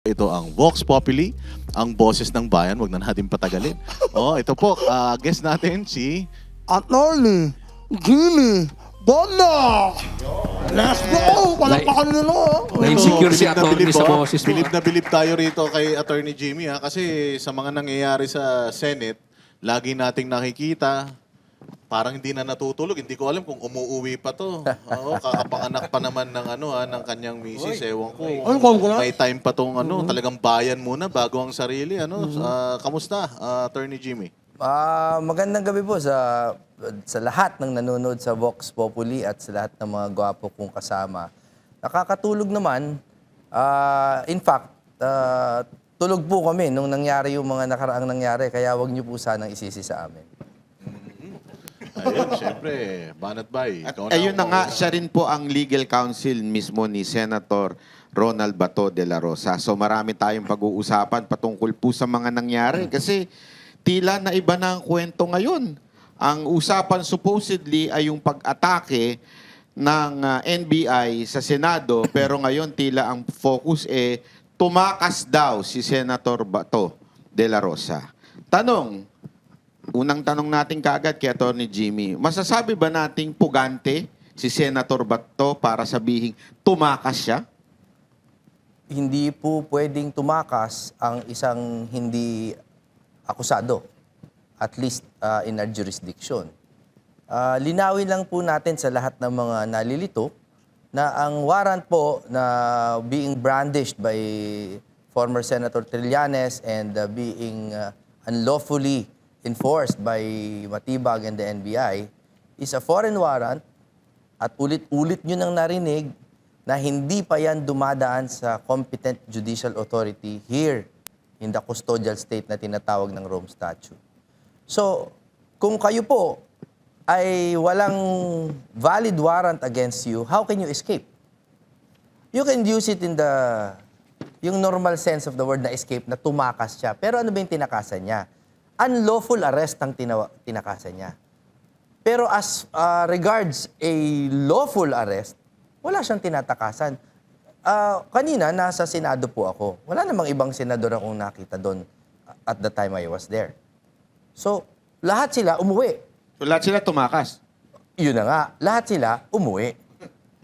Ito ang Vox Populi, ang boses ng bayan. Wag na natin patagalin. Ito po, guest natin si... Attorney Jimmy Bono! Let's go! Palakpakan nila! Na-insecure si bilib na attorney bilib, sa oh. boses mo. Bilib na bilib tayo rito kay Attorney Jimmy. Kasi sa mga nangyayari sa Senate, lagi nating nakikita, parang hindi na natutulog. Hindi ko alam kung umuuwi pa to. Kakapanganak pa naman ng kanyang misis. Ewan ko. Ay, congrats. May time pa tong talagang bayan muna bago ang sarili. Kamusta, Attorney Jimmy? Magandang gabi po sa lahat ng nanonood sa Vox Populi at sa lahat ng mga gwapo kong kasama. Nakakatulog naman. In fact, tulog po kami nung nangyari yung mga nakaraang nangyari. Kaya wag niyo po sanang isisi sa amin. Ayun, syempre, Banat Bay. At ayun na nga, siya rin po ang legal counsel mismo ni Senator Ronald Bato de la Rosa. So marami tayong pag-uusapan patungkol po sa mga nangyari. Kasi tila na iba na ang kwento ngayon. Ang usapan supposedly ay yung pag-atake ng NBI sa Senado. Pero ngayon tila ang focus tumakas daw si Senator Bato de la Rosa. Unang tanong natin kaagad kay Atty. Jimmy, masasabi ba nating pugante si Senator Bato para sabihin tumakas siya? Hindi po pwedeng tumakas ang isang hindi akusado, at least in our jurisdiction. Linawin lang po natin sa lahat ng mga nalilito na ang warrant po na being brandished by former Senator Trillanes and being unlawfully enforced by Matibag and the NBI is a foreign warrant at ulit-ulit nyo nang narinig na hindi pa yan dumadaan sa competent judicial authority here in the custodial state na tinatawag ng Rome Statute. So, kung kayo po ay walang valid warrant against you, how can you escape? You can use it in yung normal sense of the word na escape, na tumakas siya. Pero ano ba yung tinakasan niya? Unlawful arrest ang tinakasan niya. Pero as regards a lawful arrest, wala siyang tinatakasan. Kanina, nasa Senado po ako. Wala namang ibang senador akong nakita doon at the time I was there. So, lahat sila umuwi. So lahat sila tumakas. Yun na nga, lahat sila umuwi.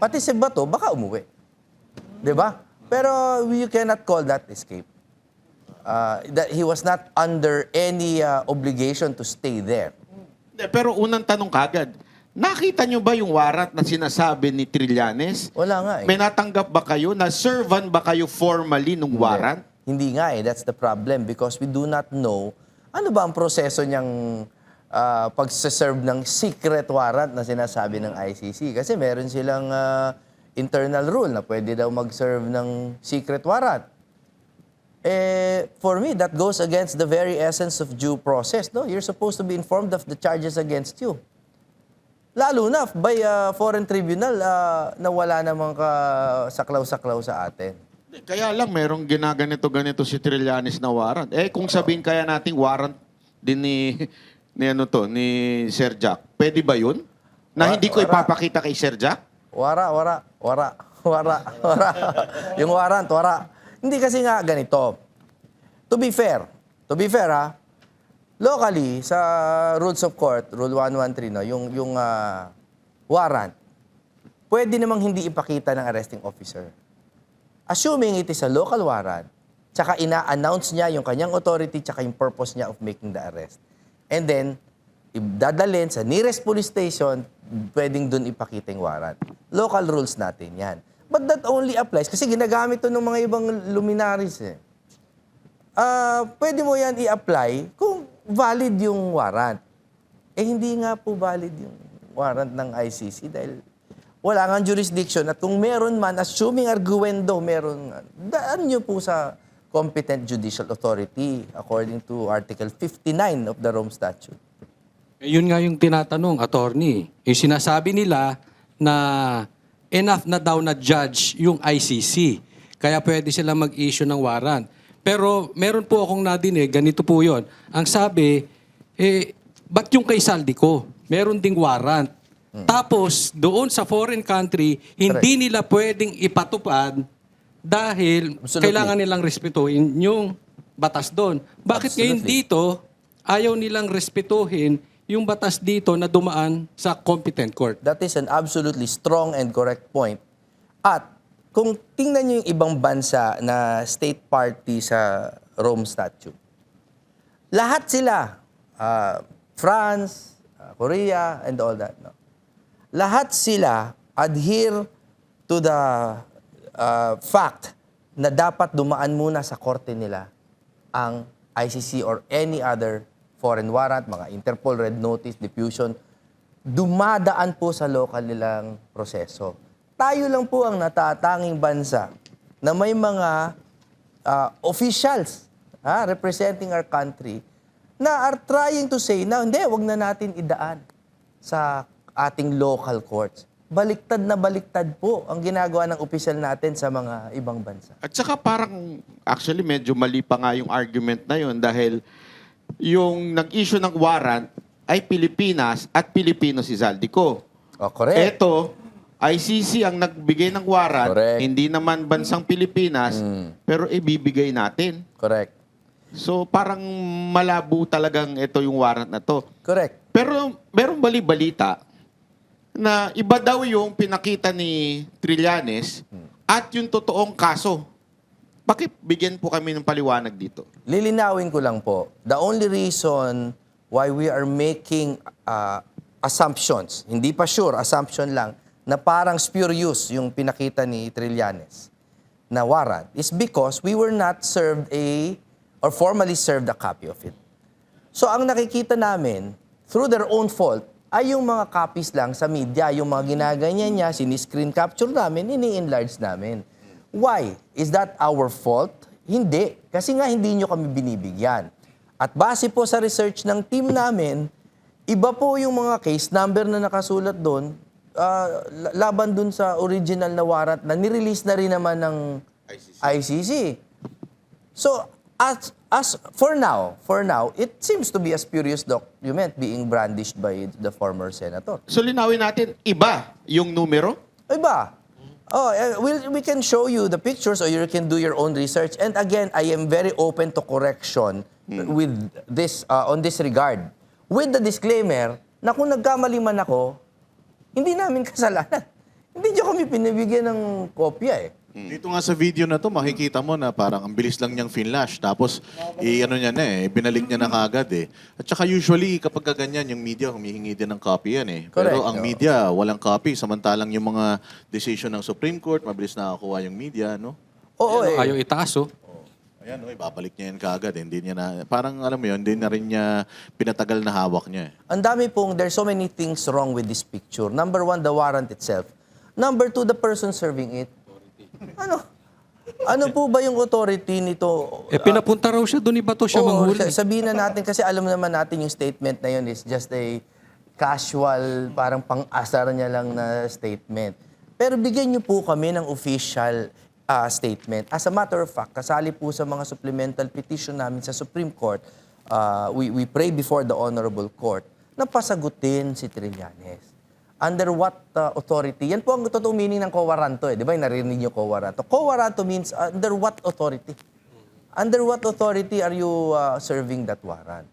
Pati si Bato, baka umuwi. 'Di ba? Pero you cannot call that escape. That he was not under any obligation to stay there. Pero unang tanong kagad, nakita nyo ba yung warrant na sinasabi ni Trillanes? Wala nga eh. May natanggap ba kayo? Na-servan ba kayo formally nung warrant? Hindi nga eh. That's the problem because we do not know ano ba ang proseso niyang pag-serve ng secret warrant na sinasabi ng ICC. Kasi meron silang internal rule na pwede daw mag-serve ng secret warrant. For me, that goes against the very essence of due process. No? You're supposed to be informed of the charges against you. Lalo na by foreign tribunal na wala namang saklaw-saklaw sa atin. Kaya lang, merong ginaganito-ganito si Trillanes na warrant. Kung sabihin kaya nating warrant din ni Sir Jack, pwede ba yun? Na hindi ko ipapakita kay Sir Jack? Wara. Yung warrant, wara. Hindi kasi nga ganito. To be fair ha, locally, sa rules of court, Rule 113, no, yung warrant, pwede namang hindi ipakita ng arresting officer. Assuming it is a local warrant, tsaka ina-announce niya yung kanyang authority tsaka yung purpose niya of making the arrest. And then, dadalhin sa nearest police station, pwedeng dun ipakita yung warrant. Local rules natin yan. But that only applies kasi ginagamit to ng mga ibang luminaries eh. Pwede mo yan i-apply kung valid yung warrant. Hindi nga po valid yung warrant ng ICC dahil wala nga jurisdiction at kung meron man, assuming arguendo, meron nga, daan nyo po sa competent judicial authority according to Article 59 of the Rome Statute. Yun nga yung tinatanong, attorney. Yung sinasabi nila na enough na daw na judge yung ICC. Kaya pwede sila mag-issue ng warrant. Pero meron po akong nadinig, ganito po yun. Ang sabi, ba't yung kay Saldico? Meron ding warrant. Tapos, doon sa foreign country, hindi nila pwedeng ipatupad dahil Absolutely. kailangan nilang respetuhin yung batas doon. Bakit ngayon Absolutely. dito, ayaw nilang respetuhin yung batas dito na dumaan sa competent court? That is an absolutely strong and correct point. At kung tingnan niyo yung ibang bansa na state party sa Rome Statute, lahat sila, France, Korea, and all that, no? Lahat sila adhere to the fact na dapat dumaan muna sa korte nila ang ICC or any other foreign warrant, mga Interpol, Red Notice, diffusion, dumadaan po sa local nilang proseso. Tayo lang po ang natatanging bansa na may mga officials representing our country na are trying to say na hindi, wag na natin idaan sa ating local courts. Baliktad na baliktad po ang ginagawa ng opisyal natin sa mga ibang bansa. At saka parang, actually, medyo mali pa nga yung argument na yun dahil yung nag-issue ng warrant ay Pilipinas at Pilipino si Zaldico. Correct. Eto, ICC ang nagbigay ng warrant, Correct. hindi naman bansang Pilipinas, pero ibibigay natin. Correct. So parang malabo talagang ito yung warrant na to. Correct. Pero merong bali-balita na iba daw yung pinakita ni Trillanes at yung totoong kaso. Bakit bigyan po kami ng paliwanag dito? Lilinawin ko lang po, the only reason why we are making assumptions, hindi pa sure, assumption lang, na parang spurious yung pinakita ni Trillanes na warrant is because we were not served or formally served a copy of it. So ang nakikita namin, through their own fault, ay yung mga copies lang sa media, yung mga ginaganyan niya, siniscreen capture namin, ini-enlarge namin. Why? Is that our fault? Hindi. Kasi nga hindi nyo kami binibigyan. At base po sa research ng team namin, iba po yung mga case number na nakasulat doon, laban dun sa original na warrant na nirelease na rin naman ng ICC. So, as for now, it seems to be a spurious document being brandished by the former senator. So linawin natin, iba yung numero? Iba. We can show you the pictures or you can do your own research. And again, I am very open to correction with this on this regard. With the disclaimer na kung nagkamali man ako, hindi namin kasalanan. Hindi niyo kami pinibigyan ng kopya eh. Dito nga sa video na to, makikita mo na parang ang bilis lang niyang finlash. Tapos, binalik niya na kagad eh. At saka usually, kapag ganyan, yung media humihingi din ng copy yan eh. Correct. Pero ang media, walang copy. Samantalang yung mga decision ng Supreme Court, mabilis nakakuha yung media, no? Oo eh. Ayaw itaas, oh. Ayan, ibabalik niya yan kagad. Hindi niya na, parang alam mo yun, hindi na rin niya pinatagal na hawak niya eh. Ang dami pong, there's so many things wrong with this picture. Number one, the warrant itself. Number two, the person serving it. Ano po ba yung authority nito? Pinapunta raw siya doon, iba to siya manghuli. Sabihin na natin, kasi alam naman natin yung statement na yun is just a casual, parang pang-asar niya lang na statement. Pero bigyan niyo po kami ng official statement. As a matter of fact, kasali po sa mga supplemental petition namin sa Supreme Court, we pray before the Honorable Court na pasagutin si Trillanes. Under what authority? Yan po ang totoong meaning ng quo warranto eh. Di ba? Narinig niyo quo warranto. Quo warranto means under what authority? Under what authority are you serving that warrant?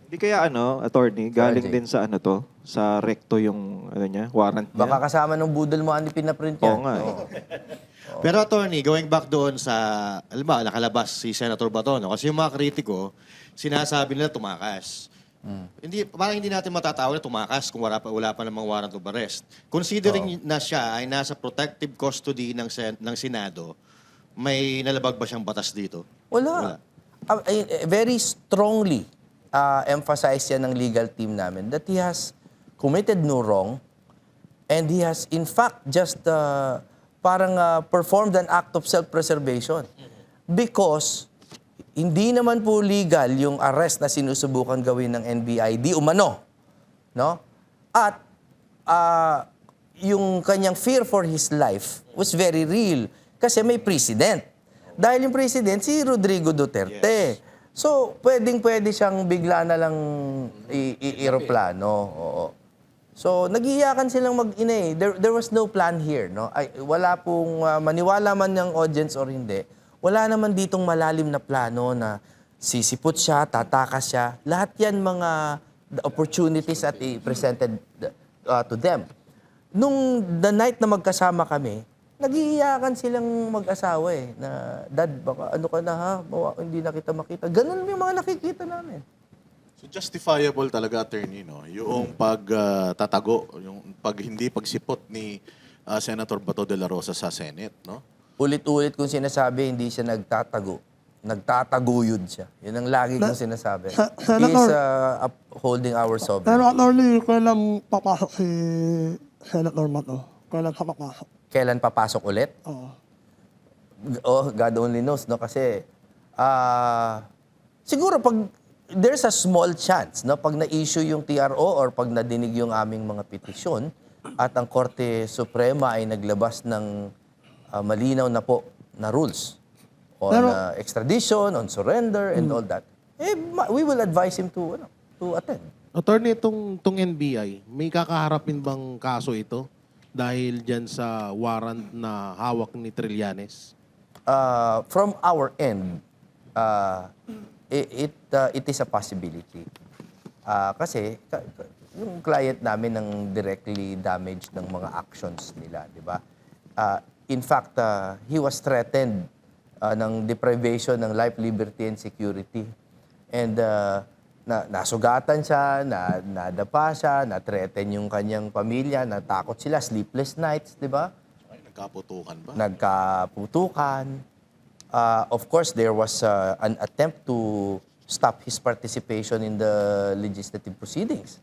Hindi kaya attorney, galing Jay. din sa sa recto yung niya, warrant niya. Baka kasama ng budol mo, hindi pinaprint yan. Oo nga. Pero attorney, going back doon sa, alam ba, nakalabas si Senator Bato, no? Kasi yung mga kritiko, sinasabi nila tumakas. Parang hindi natin matatawag na tumakas kung wala pa namang warrant of arrest. Considering na siya ay nasa protective custody ng Senado, may nalabag ba siyang batas dito? Wala. Very strongly emphasize yan ng legal team namin that he has committed no wrong and he has in fact just performed an act of self-preservation. Because hindi naman po legal yung arrest na sinusubukan gawin ng NBI, di umano. No? At yung kanyang fear for his life was very real kasi may president. Dahil yung president, si Rodrigo Duterte. So, pwede siyang bigla na lang i-aeroplano. Oo. So, nag-iiyakan silang mag-ina eh. There was no plan here, no? Ay, wala pong, maniwala man ng audience or hindi, wala naman ditong malalim na plano na sisipot siya, tatakas siya. Lahat yan mga the opportunities that he presented to them. Nung the night na magkasama kami, nag-iiyakan silang mag-asawa eh. Na, Dad, baka ano ka na ha? Hindi na kita makita. Ganun yung mga nakikita namin. So justifiable talaga, attorney, no? Yung pagtatago, yung hindi pagsipot ni Senator Bato de la Rosa sa Senate, no? Ulit-ulit kong sinasabi, hindi siya nagtatago. Nagtataguyod siya. Yun ang lagi kong sinasabi. He is upholding our Pero sovereignty. attorney, kailan papasok si Senator Bato? Kailan siya papasok? Kailan papasok ulit? Oo. Oh, God only knows, no? Kasi, siguro pag there's a small chance, no? Pag na-issue yung TRO or pag nadinig yung aming mga petisyon at ang Korte Suprema ay naglabas ng malinaw na po na rules on extradition, on surrender, and all that, we will advise him to attend. Attorney, itong NBI, may kakaharapin bang kaso ito dahil dyan sa warrant na hawak ni Trillanes? From our end, it is a possibility. Kasi yung client namin ang directly damaged ng mga actions nila, di ba? In fact, he was threatened ng deprivation ng life, liberty, and security. And nasugatan siya, nadapa siya, na-threaten yung kanyang pamilya, natakot sila, sleepless nights, di ba? Ay, nagkaputukan ba? Nagkaputukan. Of course, there was an attempt to stop his participation in the legislative proceedings.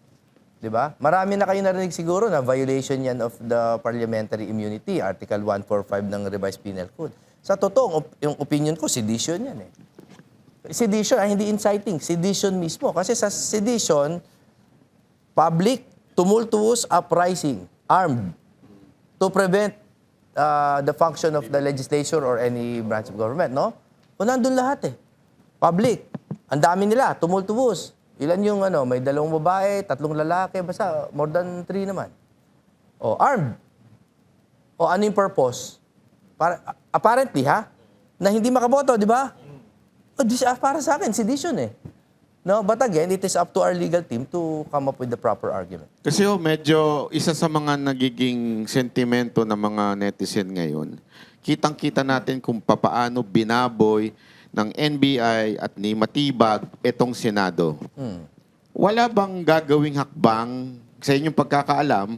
Di ba? Marami na kayo narinig siguro na violation yan of the parliamentary immunity, Article 145 ng Revised Penal Code. Sa totoo, yung opinion ko, sedition yan eh. Sedition, hindi inciting. Sedition mismo. Kasi sa sedition, public, tumultuous uprising, armed, to prevent the function of the legislature or any branch of government, no? O nandun lahat eh. Public, ang dami nila, tumultuous. Ilan yung may 2 babae, 3 lalaki, basta more than 3 naman. O, armed. O ano yung purpose? Apparently, na hindi makaboto, di ba? Para sa akin, sedition eh. No? But again, it is up to our legal team to come up with the proper argument. Kasi medyo isa sa mga nagiging sentimento ng mga netizen ngayon, kitang-kita natin kung papaano binaboy ng NBI at ni Matibag itong Senado. Wala bang gagawing hakbang sa inyong pagkakaalam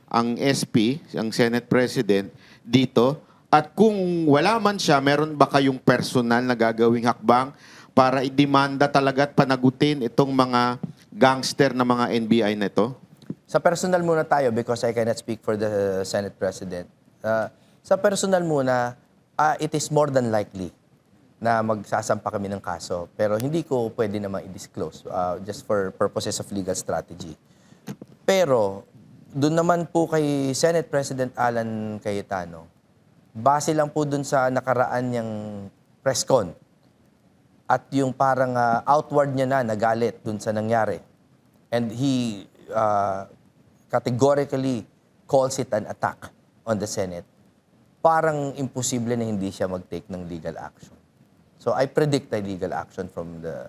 ang SP, ang Senate President, dito? At kung wala man siya, meron ba kayong personal na gagawing hakbang para idemanda talaga at panagutin itong mga gangster na mga NBI na ito? Sa personal muna tayo because I cannot speak for the Senate President. Sa personal muna, it is more than likely na magsasampa kami ng kaso. Pero hindi ko pwede naman i-disclose just for purposes of legal strategy. Pero doon naman po kay Senate President Alan Cayetano, base lang po doon sa nakaraan niyang press con at yung parang outward niya na nagalit doon sa nangyari. And he categorically calls it an attack on the Senate. Parang imposible na hindi siya mag-take ng legal action. So I predict a legal action from the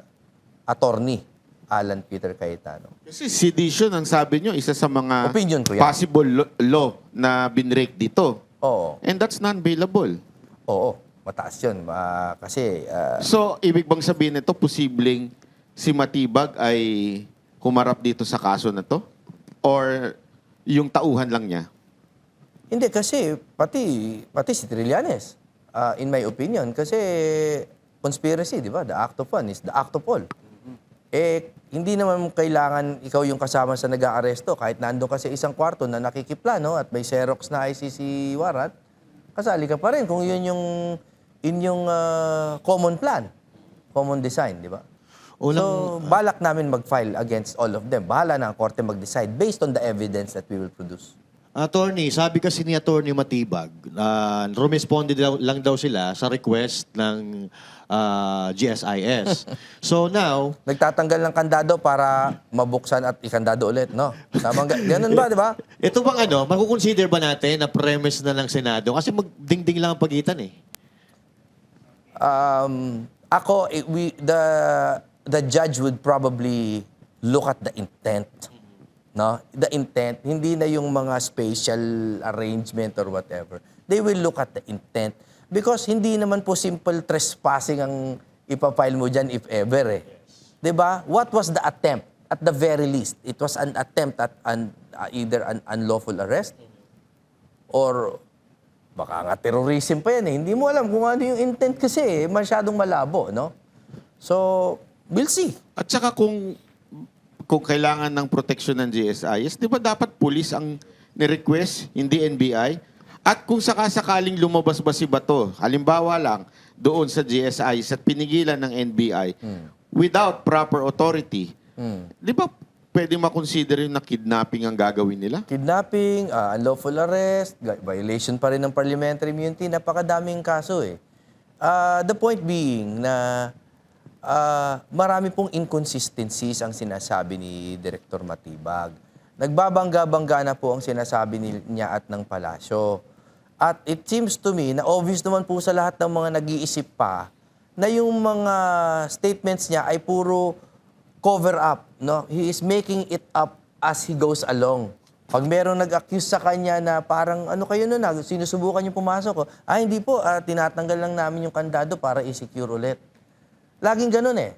attorney, Alan Peter Cayetano. Kasi sedition, ang sabi nyo, isa sa mga Opinion ko yan. possible law na binrake dito. Oo. And that's non-bailable. Oo. Mataas yun. Kasi So, ibig bang sabihin nito, posibleng si Matibag ay humarap dito sa kaso na to? Or yung tauhan lang niya? hindi kasi pati si Trillanes, in my opinion, kasi conspiracy, di ba? The act of one is the act of all. Hindi naman kailangan ikaw yung kasama sa nag-aaresto. Kahit nandun ka sa isang kwarto na nakikiplano at may Xerox na ICC warrant, kasali ka pa rin kung yun yung common plan, common design, di ba? So, balak namin mag-file against all of them. Bahala na ang korte mag-decide based on the evidence that we will produce. Attorney, sabi kasi ni Attorney Matibag, rumesponde lang daw sila sa request ng GSIS. So now, Nagtatanggal ng kandado para mabuksan at ikandado ulit, no? Tama, ganun ba, di ba? ito bang makukonsider ba natin na premise na ng Senado? Kasi magdingding lang ang pagitan eh. Ako, the judge would probably look at the intent. No? The intent, hindi na yung mga spatial arrangement or whatever. They will look at the intent. Because hindi naman po simple trespassing ang ipapile mo dyan if ever eh. 'Di ba? What was the attempt? At the very least, it was an attempt at either an unlawful arrest or baka nga terrorism pa yan eh. Hindi mo alam kung ano yung intent kasi eh. Masyadong malabo, no? So, we'll see. At saka kung kailangan ng proteksyon ng GSIS, di ba dapat pulis ang ni-request, hindi NBI? At kung sakasakaling lumabas ba si Bato, halimbawa lang, doon sa GSIS at pinigilan ng NBI, without proper authority, di ba pwede makonsider yung na kidnapping ang gagawin nila? Kidnapping, unlawful arrest, violation pa rin ng parliamentary immunity, napakadaming kaso eh. The point being na marami pong inconsistencies ang sinasabi ni Director Matibag. Nagbabangga-bangga na po ang sinasabi niya at ng palasyo. At it seems to me na obvious naman po sa lahat ng mga nag-iisip pa na yung mga statements niya ay puro cover up. No? He is making it up as he goes along. Pag merong nag-accuse sa kanya na parang ano kayo nun, sinusubukan niyo pumasok. Hindi po, tinatanggal lang namin yung kandado para i-secure ulit. Laging ganun eh.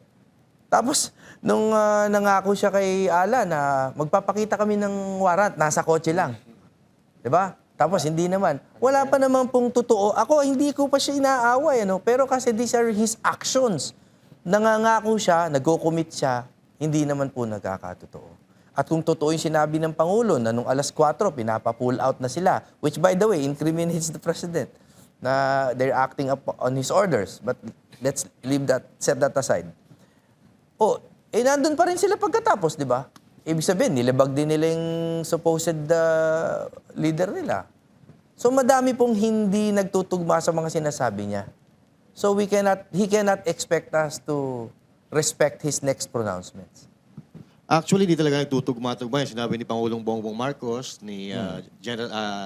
Tapos, nung nangako siya kay Ala na magpapakita kami ng warrant, nasa kotse lang. 'Di ba? Tapos hindi naman. Wala pa naman pong totoo. Ako, hindi ko pa siya inaaway. Pero kasi these are his actions. Nangangako siya, nagko-commit siya, hindi naman po nagkakatotoo. At kung totoo yung sinabi ng Pangulo na nung alas 4, pinapa-pull out na sila, which by the way, incriminates the President na they're acting up on his orders. But let's set that aside. Nandun pa rin sila pagkatapos, di ba? Ibig sabihin, nilabag din nila yung supposed leader nila. So madami pong hindi nagtutugma sa mga sinasabi niya. So he cannot expect us to respect his next pronouncements. Actually, di talaga nagtutugma-tugma yung sinabi ni Pangulong Bongbong Marcos, ni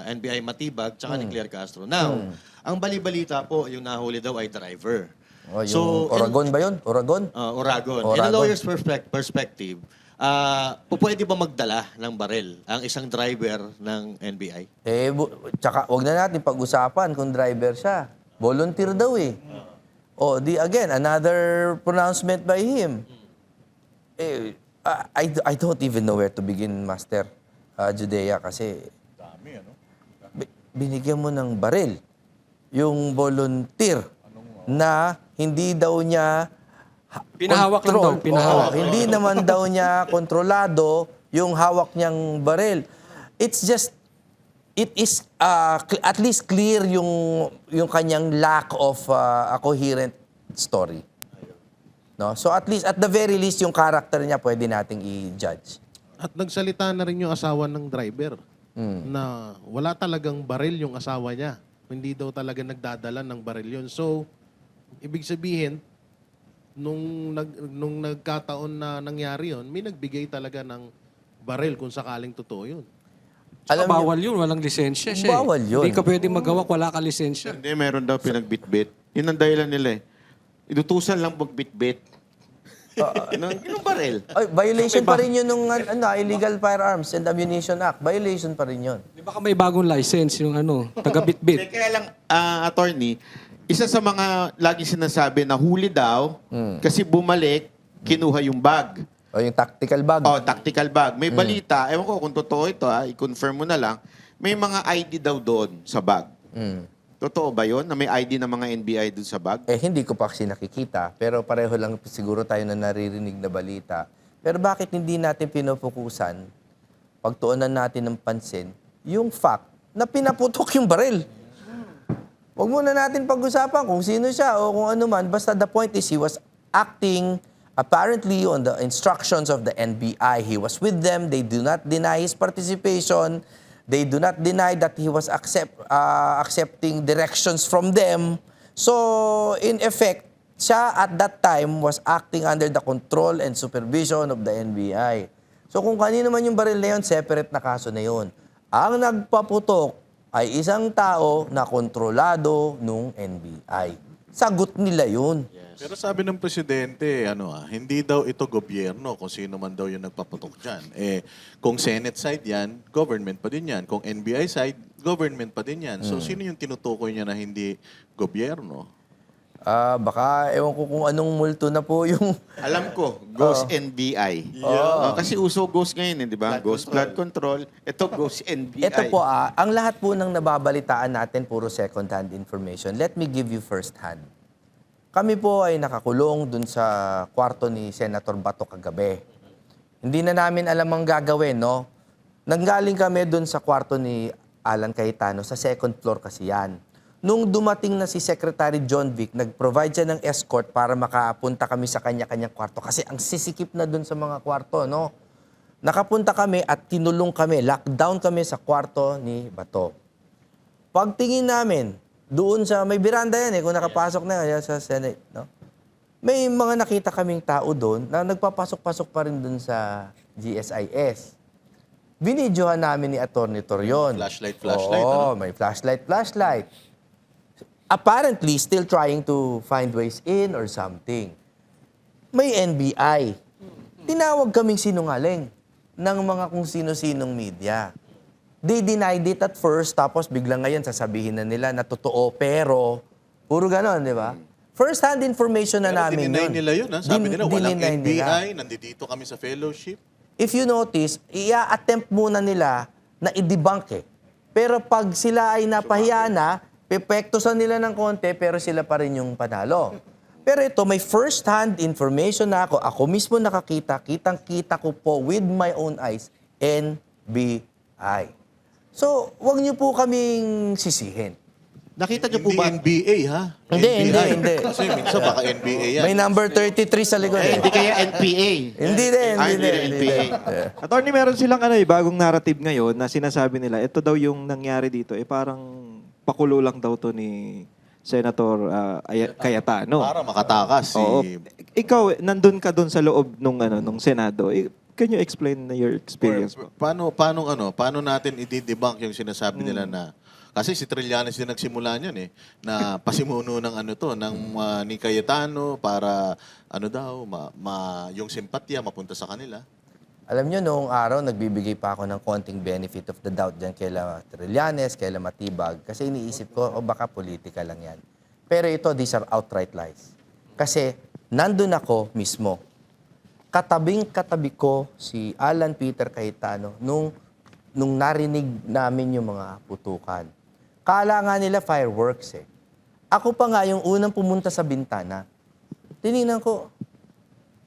NBI Matibag, tsaka ni Claire Castro. Now, ang bali-balita po, yung nahuli daw ay driver. Yung Oragon ba yun? Oragon? Oragon. In a Oragon. lawyer's perspective, pwede ba magdala ng baril ang isang driver ng NBI? Tsaka wag na natin pag-usapan kung driver siya. Volunteer daw eh. Again, another pronouncement by him. I don't even know where to begin, Master Judea, kasi binigyan mo ng baril yung volunteer na hindi daw niya Pinahawak lang daw, pinahawak. Hindi naman daw niya kontrolado yung hawak niyang baril. It is at least clear yung kanyang lack of a coherent story. No? So at least, at the very least, yung character niya pwede nating i-judge. At nagsalita na rin yung asawa ng driver na wala talagang baril yung asawa niya. Hindi daw talaga nagdadala ng baril yun. So, ibig sabihin, nung nagkataon na nangyari yun, may nagbigay talaga ng baril kung sakaling totoo yun. Tsaka bawal yun, walang lisensya siya. Bawal yun. Hindi ka pwede magawa, wala ka lisensya. Hindi, meron daw pinagbitbit. Yun ang dahilan nila eh. Inutusan lang magbitbit. Yung baril. Violation pa rin yun ng Illegal Firearms and Ammunition Act. Violation pa rin yun. Di baka may bagong license yung taga-bitbit. Kaya lang, attorney, isa sa mga laging sinasabi na huli daw, kasi bumalik, kinuha yung bag. Yung tactical bag. Tactical bag. May balita, ewan ko kung totoo ito, i-confirm mo na lang, may mga ID daw doon sa bag. Totoo ba yun, na may ID ng mga NBI doon sa bag? Hindi ko pa kasi nakikita, pero pareho lang siguro tayo na naririnig na balita. Pero bakit hindi natin pinupukusan, pagtuunan natin ng pansin, yung fact na pinaputok yung baril? Huwag muna natin pag-usapan kung sino siya o kung ano man. Basta the point is he was acting apparently on the instructions of the NBI. He was with them. They do not deny his participation. They do not deny that he was accepting directions from them. So, in effect, siya at that time was acting under the control and supervision of the NBI. So, kung kanino man yung baril na yun, separate na kaso na yun. Ang nagpaputok ay isang tao na kontrolado nung NBI. Sagot nila yun. Pero sabi ng presidente, hindi daw ito gobyerno kung sino man daw yung nagpaputok dyan. Kung Senate side yan, government pa din yan. Kung NBI side, government pa din yan. So, sino yung tinutukoy niya na hindi gobyerno? Baka, ewan ko kung anong multo na po yung... Alam ko, Ghost NBI. Kasi uso Ghost ngayon, di ba? Ghost Flood Control. Ito, Ghost NBI. Ito po, ang lahat po ng nababalitaan natin, puro second-hand information. Let me give you first-hand. Kami po ay nakakulong dun sa kwarto ni Senator Bato kagabi. Hindi na namin alam ang gagawin, no? Nanggaling kami dun sa kwarto ni Alan Cayetano, sa second floor kasi yan. Nung dumating na si Secretary John Vic, nag-provide siya ng escort para makapunta kami sa kanya-kanyang kwarto. Kasi ang sisikip na dun sa mga kwarto, no? Nakapunta kami at tinulong kami, lockdown kami sa kwarto ni Bato. Pagtingin namin, doon sa, may biranda yan kung nakapasok na yan sa Senate, no? May mga nakita kaming tao doon na nagpapasok-pasok pa rin doon sa GSIS. Binidyohan namin ni Atty. Torion. Flashlight, Oo, may flashlight. Apparently, still trying to find ways in or something. May NBI. Tinawag kaming sinungaling ng mga kung sino-sinong media. They denied it at first, tapos biglang ngayon sasabihin na nila na totoo, pero puro ganon, di ba? First-hand information na Pero namin dininay yun. nila yun, ha? Sabi nila, walang Dininay nila. NBI, nandito kami sa fellowship. If you notice, i-attempt muna nila na i-debunk Pero pag sila ay napahiya na, pepektosan nila ng konti, pero sila pa rin yung panalo. Pero ito, may first-hand information na ako. Ako mismo nakakita, kitang-kita ko po with my own eyes, NBI. So, wag niyo po kaming sisihin. Nakita niyo po Hindi ba? NBA, ha? Hindi. Kasi minsan baka NBA yan. May number 33 sa likod. Hindi kaya NPA. Hindi din. NPA. Attorney, meron silang bagong narrative ngayon na sinasabi nila, ito daw yung nangyari dito, parang pakulo lang daw to ni Senator Cayetano. Para makatakas si... Oo. Ikaw, nandun ka doon sa loob nung Senado. Can you explain your experience po? Paano natin i-debunk yung sinasabi nila na kasi si Trillanes din nagsimula niyan na pasimuno ng ni Cayetano para yung simpatya mapunta sa kanila. Alam nyo, noong araw, nagbibigay pa ako ng konting benefit of the doubt dyan kaila Trillanes, kaila Matibag. Kasi iniisip ko, baka politika lang yan. Pero ito, these are outright lies. Kasi nandun ako mismo. Katabing-katabi ko si Alan Peter Cayetano nung narinig namin yung mga putukan. Kala nga nila fireworks Ako pa nga yung unang pumunta sa bintana. Tinignan ko,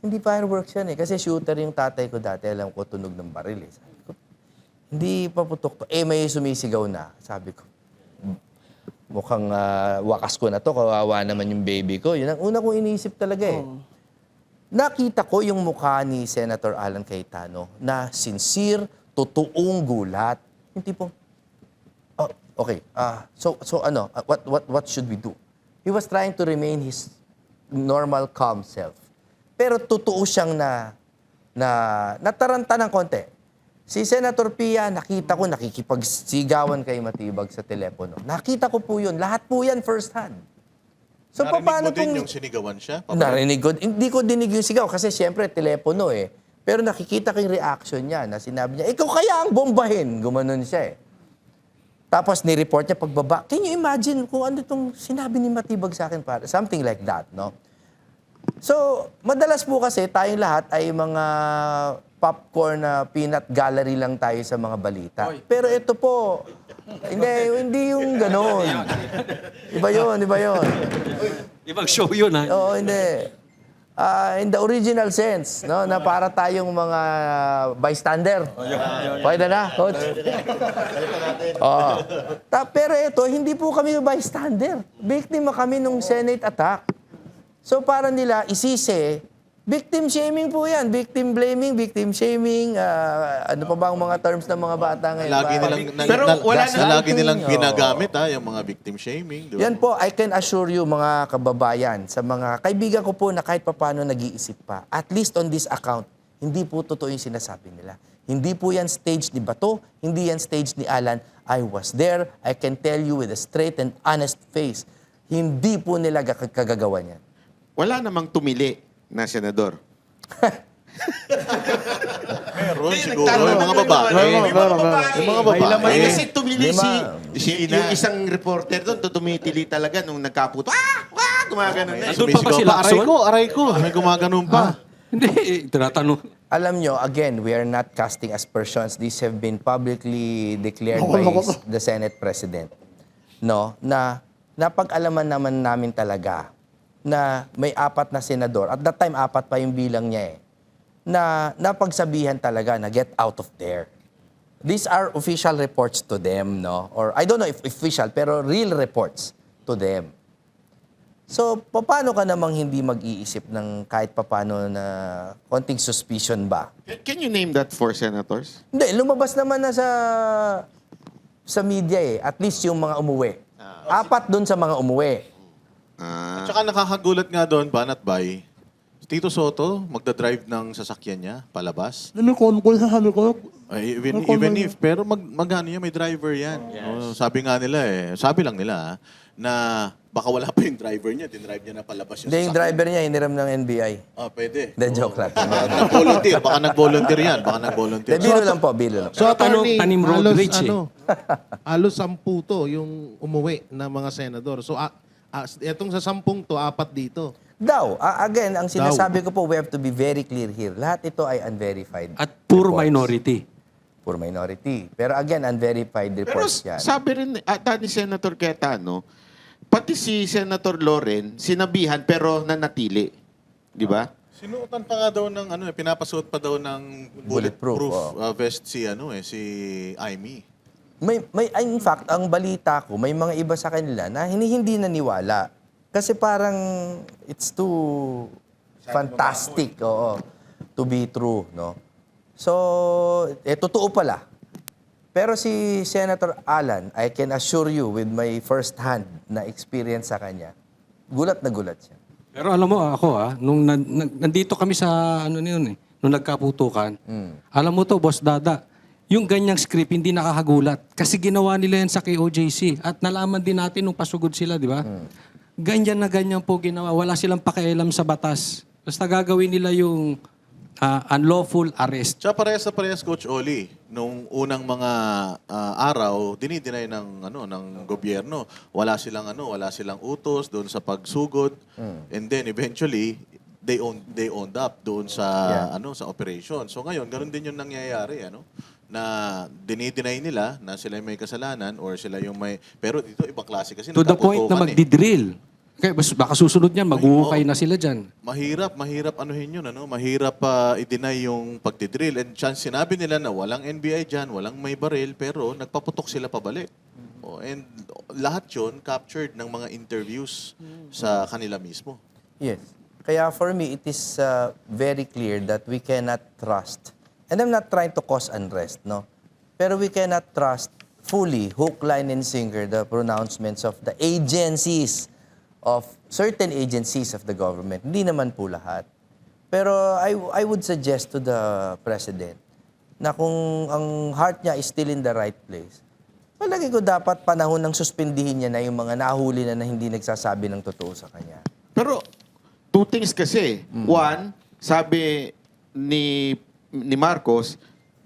hindi fireworks yan Kasi shooter yung tatay ko dati. Alam ko, tunog ng baril Sabi ko, hindi pa putok to. May sumisigaw na. Sabi ko, mukhang wakas ko na to. Kawawa naman yung baby ko. Yun ang una kong iniisip talaga Nakita ko yung mukha ni Senator Alan Cayetano na sincere, totoong gulat. Yung tipong, okay, what should we do? He was trying to remain his normal, calm self. Pero totoo siyang nataranta ng konti. Si Senator Pia, nakita ko, nakikipagsigawan kay Matibag sa telepono. Nakita ko po yun. Lahat po yan first hand. So, Narinig paano mo din kung... yung sinigawan siya? Narinig ko. Hindi ko dinig yung sigaw kasi siyempre telepono Pero nakikita ko yung reaction niya na sinabi niya, ikaw kaya ang bombahin. Gumanon siya Tapos ni-report niya pagbaba. Can you imagine kung ano itong sinabi ni Matibag sa akin? Something like that, no? So, madalas po kasi tayong lahat ay mga popcorn na peanut gallery lang tayo sa mga balita. Pero ito po, hindi yung ganon. Iba yun. Ibang show yun, ha? Oo, hindi. In the original sense, no, na para tayong mga bystander. Pwede na, coach? Pero ito, hindi po kami bystander. Biktima kami nung Senate attack. So para nila isisi Victim shaming po yan. Victim blaming, victim shaming. Ano pa ba ang mga terms ng mga bata ngayon? Lagi Parang- nilang, Pero wala na lagi nilang Oo. ginagamit yung mga victim shaming. Di ba? Yan po, I can assure you mga kababayan, sa mga kaibigan ko po na kahit papano nag-iisip pa, at least on this account, hindi po totoo yung sinasabi nila. Hindi po yan stage ni Bato, hindi yan stage ni Alan. I was there, I can tell you with a straight and honest face, hindi po nila kagagawa niyan. Wala namang tumili na senador. Meron siguro. Yung mga babae. Yung mga babae. Kasi tumili Lima. yung isang reporter doon, tumitili talaga nung nagkaputo. Gumagano na. Andun pa ba Sumisigaw sila, Aray Axel? ko, aray ko. May gumaganon pa. Hindi, tinatanong. Alam nyo, again, we are not casting aspersions. These have been publicly declared by the Senate President. No? Na napag-alaman naman namin talaga na may 4 na senador. At that time, 4 pa yung bilang niya eh. Na napagsabihan talaga na get out of there. These are official reports to them, no? Or I don't know if official, pero real reports to them. So, paano ka namang hindi mag-iisip ng kahit papano na konting suspicion ba? Can you name that 4 senators? Hindi, lumabas naman na sa media eh. At least yung mga umuwi. 4 dun sa mga umuwi. Ah, At saka nakakagulat nga doon, Banat Bay, Tito Soto, magdadrive ng sasakyan niya, palabas. Ninikon sa likod. Ay, even if, pero magano yan, may driver yan. Oh, sabi nga nila sabi lang nila na baka wala pa yung driver niya, dinrive niya na palabas yung Hindi, yung sasakyan. driver niya, hiniram ng NBI. Pwede. Hindi, joke lang. Nag-volunteer, baka nag-volunteer yan, baka nag-volunteer. Hindi, biro lang po, biro lang. So, Tanim- attorney, tanim road halos, rage, halos 10 to yung umuwi na mga senador. So, etong sa 10 to, 4 dito. Daw, again, ang sinasabi ko po, we have to be very clear here. Lahat ito ay unverified. At puro reports. minority. Puro minority. Pero again, unverified pero reports yan. sabi rin ata ni Senator Cayetano, pati si Senator Loren, sinabihan pero nanatili. Di ba? Sinuotan pa nga daw ng pinapasuot pa daw ng Bulletproof, bulletproof vest si si Aimee. In fact, ang balita ko, may mga iba sa kanila na hindi naniwala. Kasi parang it's too fantastic to be true, no? So, totoo pala. Pero si Senator Alan, I can assure you with my first-hand na experience sa kanya, gulat na gulat siya. Pero alam mo, ako nung nandito kami sa nung nagkaputukan, alam mo to, Boss Dada, yung ganyang script hindi nakakagulat. Kasi ginawa nila yan sa KOJC. At nalaman din natin nung pasugod sila, di ba? Ganyan na ganyan po ginawa. Wala silang pakialam sa batas. Basta gagawin nila yung unlawful arrest. Tsaka parehas na parehas, Coach Oli. Nung unang mga araw, dinideny ng gobyerno. Wala silang utos doon sa pagsugod. And then eventually, they owned up doon sa sa operation. So ngayon, ganun din yung nangyayari, na dinideny nila na sila yung may kasalanan or sila yung may... Pero dito, ibang klase kasi. To the point na nagkaputukan magdidrill. Kaya baka susunod niyan, mag-uukay na sila dyan. Mahirap anuhin yun, Mahirap i-deny yung pagdidrill. And chance sinabi nila na walang NBI dyan, walang may baril, pero nagpaputok sila pabalik. And lahat yun captured ng mga interviews sa kanila mismo. Yes. Kaya for me, it is very clear that we cannot trust. And I'm not trying to cause unrest, no? Pero we cannot trust fully, hook, line, and sinker, the pronouncements of the agencies, of certain agencies of the government. Hindi naman po lahat. Pero I would suggest to the President na kung ang heart niya is still in the right place, palagi ko dapat panahon ng suspindihin niya na yung mga nahuli na hindi nagsasabi ng totoo sa kanya. Pero, 2 things kasi. One, sabi ni Marcos,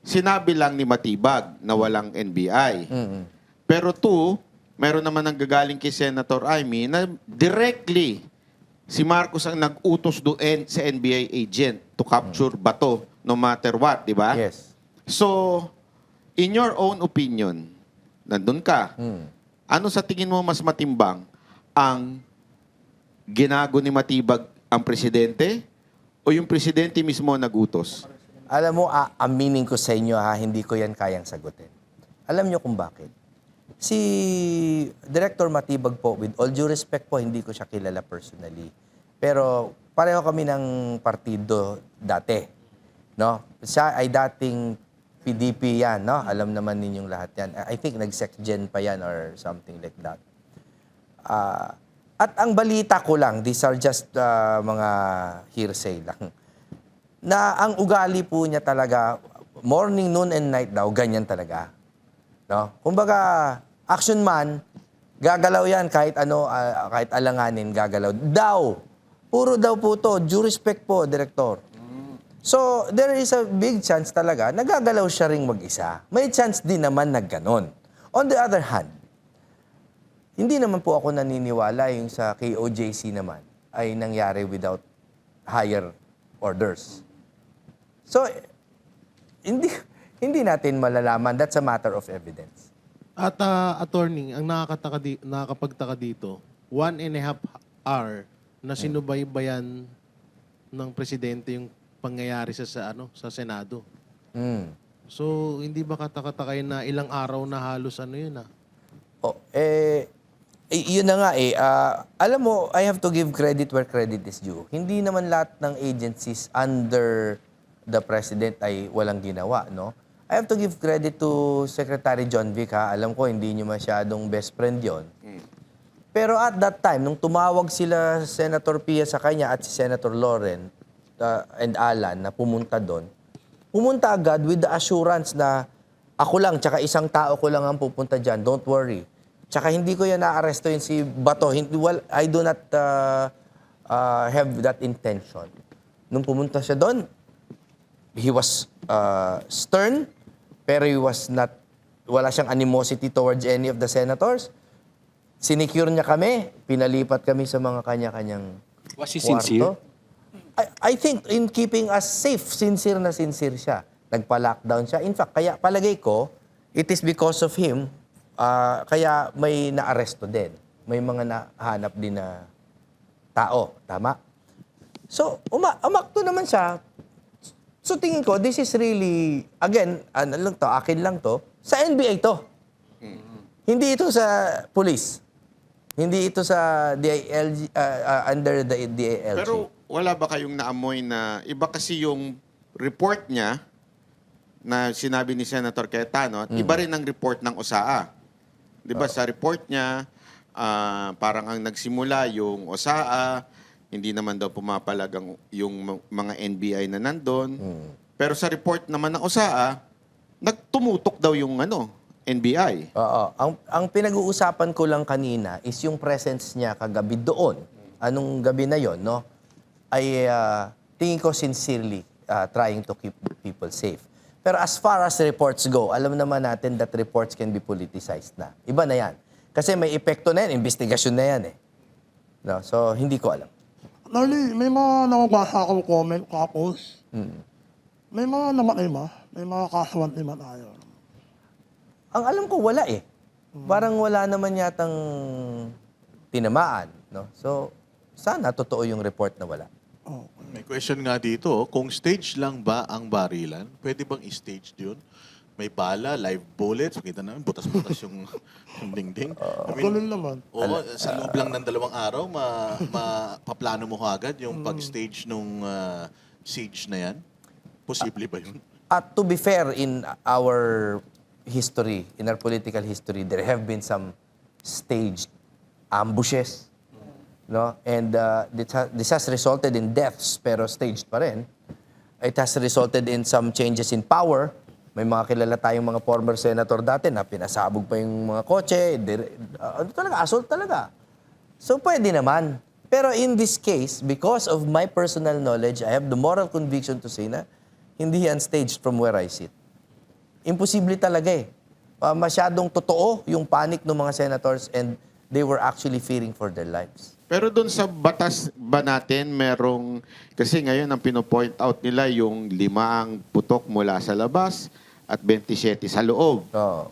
sinabi lang ni Matibag na walang NBI. Pero 2, meron naman ang gagaling kay Senator Aimee na directly si Marcos ang nag-utos doon sa NBI agent to capture Bato no matter what, di ba? Yes. So, in your own opinion, nandun ka, ano sa tingin mo mas matimbang? Ang ginago ni Matibag ang presidente o yung presidente mismo nag-utos? Alam mo, aminin ko sa inyo hindi ko yan kayang sagutin. Alam niyo kung bakit? Si Director Matibag po, with all due respect po, hindi ko siya kilala personally. Pero pareho kami ng partido dati. No? Siya ay dating PDP yan, no? Alam naman ninyong lahat yan. I think nag-SecGen pa yan or something like that. At ang balita ko lang, these are just mga hearsay lang, na ang ugali po niya talaga, morning, noon, and night daw, ganyan talaga. No? Kumbaga, action man, gagalaw yan kahit ano, kahit alanganin, gagalaw. Puro daw po to, due respect po, Director. So, there is a big chance talaga, nagagalaw siya ring mag-isa. May chance din naman na ganon. On the other hand, hindi naman po ako naniniwala yung sa KOJC naman ay nangyari without higher orders. So, hindi natin malalaman. That's a matter of evidence. At attorney, ang nakakapagtaka dito, 1.5 hour na sinubaybayan ng presidente yung pangyayari sa Senado. So, hindi ba katakataka na ilang araw na halos yun Yun na nga alam mo, I have to give credit where credit is due. Hindi naman lahat ng agencies under the president ay walang ginawa, no? I have to give credit to Secretary John Vic, ha? Alam ko, hindi niyo masyadong best friend yon. Pero at that time, nung tumawag sila Senator Pia sa kanya at si Senator Loren and Alan na pumunta doon, pumunta agad with the assurance na ako lang, tsaka isang tao ko lang ang pupunta dyan, don't worry. Tsaka hindi ko yan na-arresto yun si Bato. I do not have that intention. Nung pumunta siya doon, he was stern, pero he was not, wala siyang animosity towards any of the senators. Sinicure niya kami, pinalipat kami sa mga kanya-kanyang Was he kwarto. sincere? I think in keeping us safe, sincere na sincere siya. Nagpa-lockdown siya. In fact, kaya palagay ko, it is because of him, kaya may naaresto din. May mga nahanap din na tao. Tama? So, umakto naman siya. So, tingin ko, this is really, again, akin lang to, sa NBA to. Hindi ito sa police. Hindi ito sa DILG, under the DILG. Pero wala ba kayong naamoy na iba kasi yung report niya na sinabi ni Senator Cayetano at iba rin ang report ng OSAA. 'Di ba sa report niya parang ang nagsimula yung OSAA, hindi naman daw pumapalag yung mga NBI na nandun. Pero sa report naman ng OSAA, nagtumutok daw yung NBI. Oo. Ang pinag-uusapan ko lang kanina is yung presence niya kagabi doon. Anong gabi na yon, no? Ay tingin ko sincerely trying to keep people safe. Pero as far as reports go, alam naman natin that reports can be politicized na. Iba na yan. Kasi may epekto na yan, investigasyon na yan eh. No? So, hindi ko alam. Lali, may mga nakabasa akong comment tapos may mga naman may mga kasuhan naman tayo. Ang alam ko, wala eh. Parang wala naman yatang tinamaan. No? So, sana totoo yung report na wala. May question nga dito, kung stage lang ba ang barilan, pwede bang i-stage yun? May bala, live bullets, kita namin, butas-butas yung dingding. Ganun naman. Oo, sa loob lang ng 2 araw, mapaplano mo agad yung pag-stage nung siege na yan? Posible ba yun? At to be fair, in our history, in our political history, there have been some staged ambushes. No? And this has resulted in deaths, pero staged pa rin. It has resulted in some changes in power. May mga kilala tayong mga former senator dati na pinasabog pa yung mga kotse. Assault talaga. So, pwede naman. Pero in this case, because of my personal knowledge, I have the moral conviction to say na hindi yan staged from where I sit. Imposible talaga eh. Masyadong totoo yung panic ng mga senators and they were actually fearing for their lives. Pero doon sa batas ba natin, merong, kasi ngayon ang pinopoint out nila yung 5 ang putok mula sa labas at 27 sa loob. Oo.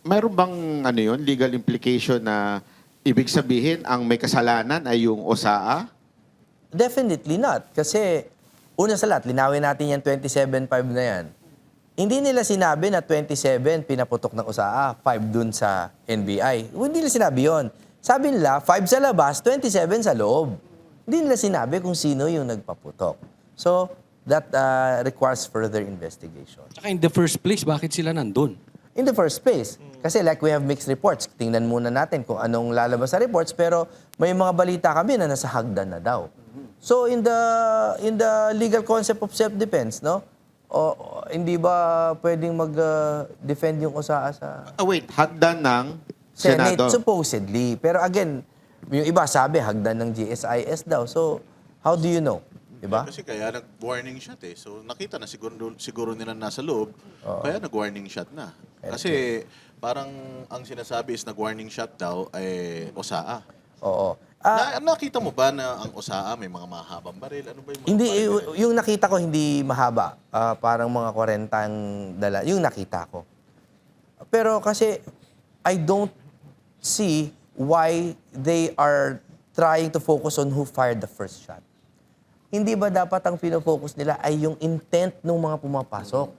Meron bang yun, legal implication na ibig sabihin ang may kasalanan ay yung OSAA? Definitely not. Kasi una sa lahat, linawin natin yung 27.5 na yan. Hindi nila sinabi na 27 pinaputok ng OSAA, 5 dun sa NBI. Hindi nila sinabi yon. Sabi nila, 5 sa labas, 27 sa loob. Hindi nila sinabi kung sino yung nagpaputok. So, that requires further investigation. Tsaka in the first place, bakit sila nandun? In the first place. Kasi like we have mixed reports. Tingnan muna natin kung anong lalabas sa reports, pero may mga balita kami na nasa hagdan na daw. So in the legal concept of self-defense, no? O hindi ba pwedeng mag-defend yung OSAA sa Wait, hagdan ng Senate? Senado. Supposedly. Pero again, yung iba sabi hagdan ng GSIS daw. So how do you know? Diba? Kasi kaya nag-warning shot eh. So nakita na siguro nila nasa loob, kaya nag-warning shot na. Kasi parang ang sinasabi is nag-warning shot daw ay OSAA. Oo. Nakita mo ba na ang OSAA may mga mahabang baril? Ano ba yung mga Hindi, baril? yung nakita ko hindi mahaba. Parang mga 40 ang dala. Yung nakita ko. Pero kasi I don't see why they are trying to focus on who fired the first shot. Hindi ba dapat ang pinofocus nila ay yung intent ng mga pumapasok?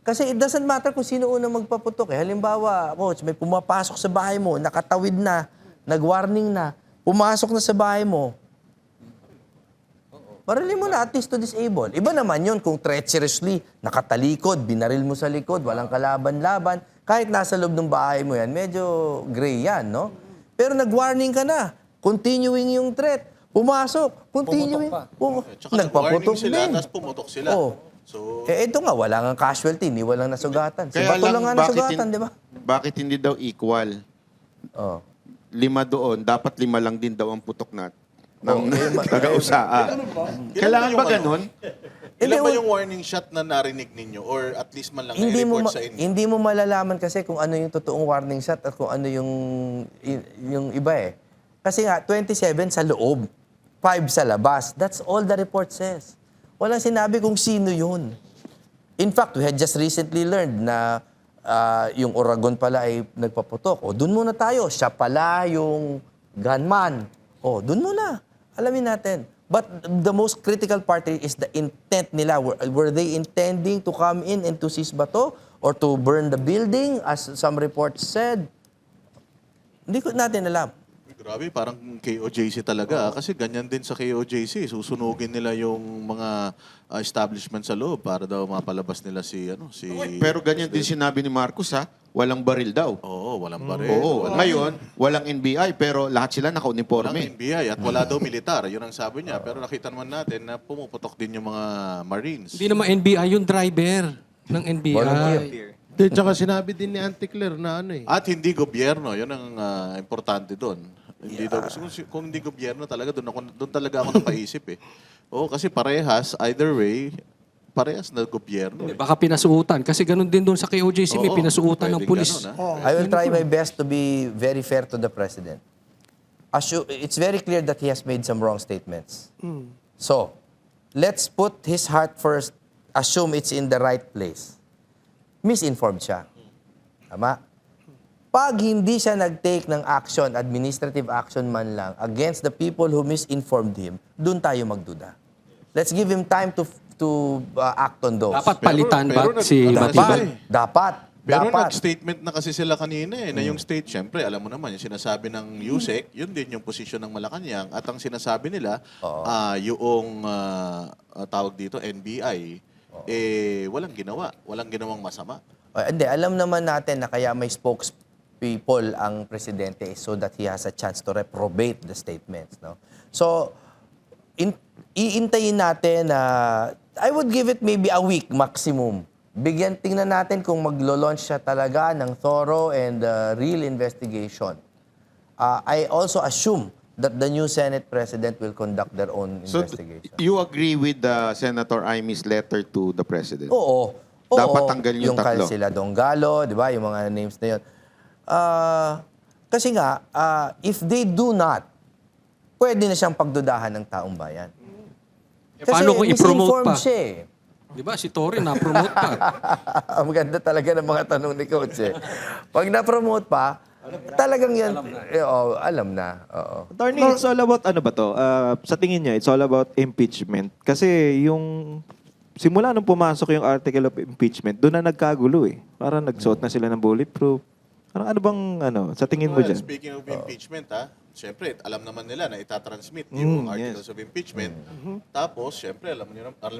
Kasi it doesn't matter kung sino unang magpaputok. Halimbawa, coach, may pumapasok sa bahay mo, nakatawid na, nag-warning na, pumasok na sa bahay mo. Parilin mo na at least to disable. Iba naman yun kung treacherously, nakatalikod, binaril mo sa likod, walang kalaban-laban. Kahit nasa loob ng bahay mo yan, medyo gray yan, no? Pero nag-warning ka na, continuing yung threat. Pumasok, continuing. Tsaka Nagpaputok nag-warning sila, din. tapos pumutok sila. Oh. So, Ito nga, wala nga casualty, ni walang nasugatan. Si Kaya Bato lang nga nasugatan, hin- di ba? bakit hindi daw equal? Oh. 5 doon, dapat 5 lang din daw ang putok ng Oh, taga-USAA. Kailangan ba ganun? ilan ba Hindi, yung warning shot na narinig ninyo? Or at least man lang hindi mo i-report sa inyo? hindi mo malalaman kasi kung ano yung totoong warning shot at kung ano yung iba eh. Kasi nga 27 sa loob, 5 sa labas. That's all the report says. Walang sinabi kung sino yun. In fact, we had just recently learned na yung Oragon pala ay nagpaputok. O, dun muna tayo. Siya pala yung gunman. O, dun muna. Alamin natin. But the most critical part is the intent nila. Were they intending to come in and to seize Bato? Or to burn the building, as some reports said? Hindi ko natin alam. Grabe, parang KOJC talaga. Kasi ganyan din sa KOJC. Susunugin nila yung mga establishment sa loob para daw mapalabas nila si... Pero ganyan din sinabi ni Marcos, ha? Walang baril daw. Oo, walang baril. Oo. Ngayon, walang NBI, pero lahat sila Walang naka-uniforme. NBI at wala daw militar. Yun ang sabi niya. Pero nakita naman natin na pumuputok din yung mga Marines. Hindi naman NBI, yung driver ng NBI. Volunteer. Tsaka sinabi din ni Auntie Claire na ano eh. At hindi gobyerno. Yun ang importante doon. Hindi daw, kung hindi gobyerno talaga, doon talaga ako napaisip eh. Oo, kasi parehas, either way, parehas na gobyerno. Eh. Baka pinasuutan. Kasi ganun din doon sa KOJC, may Oo, pinasuutan ng pwedeng pulis. ganun, ha? I will try my best to be very fair to the President. It's very clear that he has made some wrong statements. So, let's put his heart first, assume it's in the right place. Misinformed siya. Tama? Pag hindi siya nag-take ng action, administrative action man lang, against the people who misinformed him, dun tayo magduda. Let's give him time to act on those. Dapat palitan pero ba si nag- Batibay? Dapat. Pero Dapat. nag-statement na kasi sila kanina eh, na yung state, syempre, alam mo naman, yung sinasabi ng USEC, yun din yung posisyon ng Malacanang. At ang sinasabi nila, yung tawag dito, NBI, walang ginawa. Walang ginawang masama. Hindi, alam naman natin na kaya may spokespeople ang presidente so that he has a chance to reprobate the statements. No? So, iintayin natin na, I would give it maybe a week maximum. Tingnan natin kung maglo-launch siya talaga ng thorough and real investigation. I also assume that the new Senate President will conduct their own So, investigation. you agree with Senator Imy's letter to the President? Oo. Dapat tanggalin yung tatlo. Yung sila Donggalo, di ba? Yung mga names na yun. Kasi nga, if they do not, pwede na siyang pagdudahan ng taong bayan. paano kung i-promote misinformed pa? siya eh. Di ba? Si Tory na-promote pa. Ang ganda talaga ng mga tanong ni Coach eh. Pag na-promote pa, talagang yan, alam na. Oo. Attorney, it's all about ano ba to? Sa tingin niya, it's all about impeachment. Kasi yung simula nung pumasok yung article of impeachment, doon na nagkagulo eh. Parang nagsuot na sila ng bulletproof. Parang ano bang, sa tingin mo dyan? Speaking of impeachment, Siyempre, alam naman nila na itatransmit yung yes. articles of impeachment. Tapos, siyempre, alam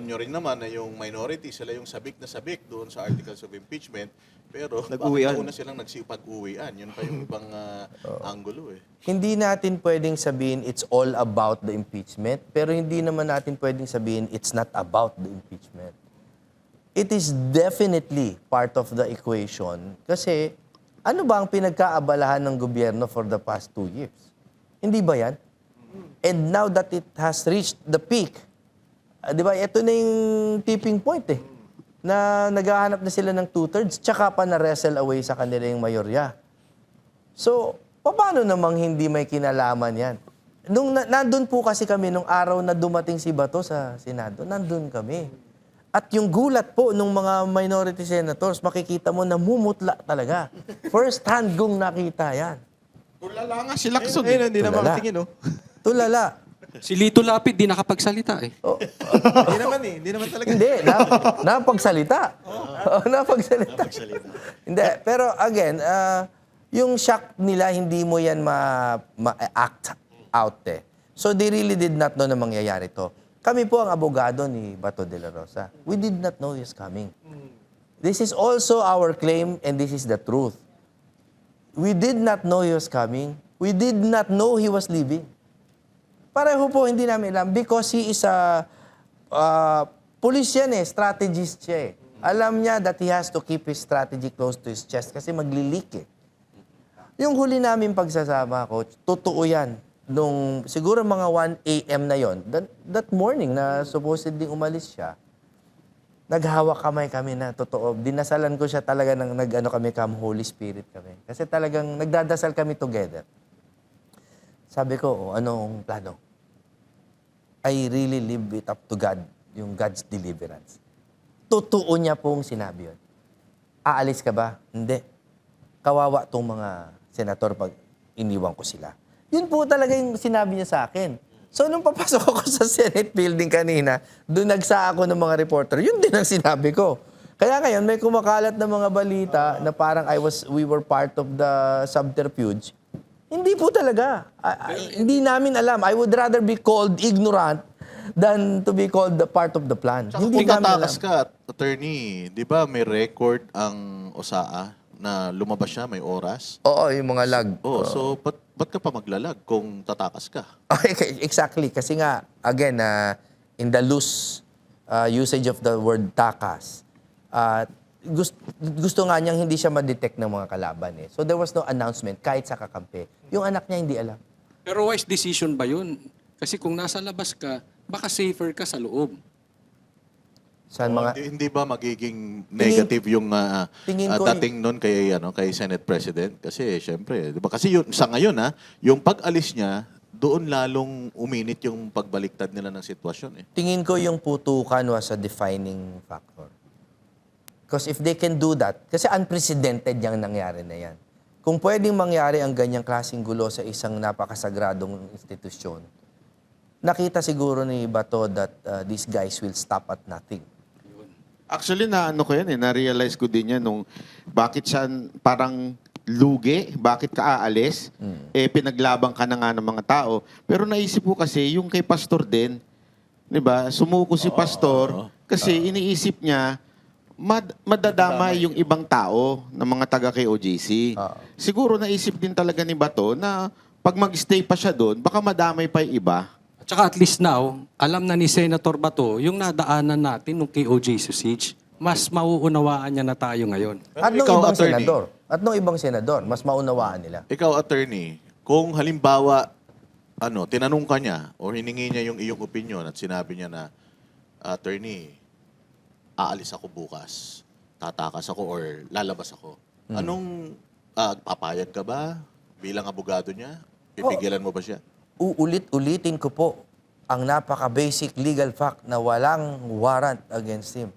nyo rin naman na yung minority, sila yung sabik na sabik doon sa articles of impeachment. Pero Nag-uwian. bakit una silang nagsipag-uwian? Yun pa yung ibang angulo eh. Hindi natin pwedeng sabihin it's all about the impeachment, pero hindi naman natin pwedeng sabihin it's not about the impeachment. It is definitely part of the equation kasi ano ba ang pinagkaabalahan ng gobyerno for the past 2 years? Hindi ba yan? And now that it has reached the peak, di ba, ito na yung tipping point eh, na naghahanap na sila ng 2/3, tsaka pa na-wrestle away sa kanila yung mayorya. So, paano namang hindi may kinalaman yan? Nandun po kasi kami nung araw na dumating si Bato sa Senado, nandun kami. At yung gulat po ng mga minority senators, makikita mo na mumutla talaga. First hand kong nakita yan. Tulala nga sila kaso. Ayun, hindi na Tulala. makatingin, oh. Tulala. Si Lito Lapid, di nakapagsalita eh. Hindi naman eh. Hindi naman talaga. Hindi, napagsalita. Napagsalita. Hindi, pero again, yung shock nila, hindi mo yan ma-act out eh. So they really did not know na mangyayari to. Kami po ang abogado ni Bato de la Rosa. We did not know he was coming. This is also our claim and this is the truth. We did not know he was coming. We did not know he was leaving. Pareho po, hindi namin alam because he is a police yan eh, strategist siya eh. Alam niya that he has to keep his strategy close to his chest kasi magli-leak eh. Yung huli namin pagsasama, Coach, totoo yan. Nung siguro mga 1 a.m. na yon, that morning na supposedly umalis siya, naghawak kamay kami na totoo. Dinasalan ko siya talaga ng kami, Holy Spirit kami. Kasi talagang nagdadasal kami together. Sabi ko, anong plano? I really leave it up to God, yung God's deliverance. Totoo niya pong sinabi yun. Aalis ka ba? Hindi. Kawawa tong mga senator pag iniwan ko sila. Yun po talaga yung sinabi niya sa akin. So, nung papasok ako sa Senate building kanina, doon nagsa ako ng mga reporter, yun din ang sinabi ko. Kaya ngayon, may kumakalat na mga balita na parang we were part of the subterfuge. Hindi po talaga. Hindi namin alam. I would rather be called ignorant than to be called the part of the plan. Tsaka Hindi kung namin alam. tatakas ka, attorney, di ba may record ang OSAA na lumabas siya, may oras? Oo, yung mga lag. Oh, so ba't ka pa maglalag kung tatakas ka? Okay, exactly. Kasi nga, again, in the loose usage of the word takas, gusto nga niyang hindi siya ma-detect ng mga kalaban eh. So there was no announcement kahit sa kakampi. Yung anak niya hindi alam. Pero wise decision ba yun? Kasi kung nasa labas ka, baka safer ka sa loob. Saan Oh, mga... hindi ba magiging negative yung tingin ko dating nun kay Senate President? Kasi syempre, di ba? Kasi yun, sa ngayon yung pag-alis niya, doon lalong uminit yung pagbaliktad nila ng sitwasyon eh. Tingin ko yung putukan was a defining factor. Because if they can do that, kasi unprecedented yung nangyari na yan. Kung pwedeng mangyari ang ganyang klaseng gulo sa isang napakasagradong institusyon, nakita siguro ni Bato that these guys will stop at nothing. Actually, na-realize ko din yan nung bakit siya parang lugi, bakit ka aalis, pinaglabang ka na nga ng mga tao. Pero naisip ko kasi, yung kay Pastor din, di ba, sumuko si Pastor kasi iniisip niya, madadamay yung ibang tao ng mga taga kay OJC. Siguro naisip din talaga ni Bato na pag mag-stay pa siya doon, baka madamay pa yung iba. Tsaka at least now, alam na ni Senator Bato, yung nadaanan natin nung KOJ Susage, mas mauunawaan niya na tayo ngayon. At nung ikaw, ibang attorney. senador. At nung ibang senador, mas maunawaan nila. Ikaw, attorney, kung halimbawa, tinanong ka niya o hiningi niya yung iyong opinion at sinabi niya na, attorney, aalis ako bukas, tatakas ako or lalabas ako. Anong, papayag ka ba bilang abogado niya? Pipigilan mo ba siya? Uulit-ulitin ko po ang napaka-basic legal fact na walang warrant against him.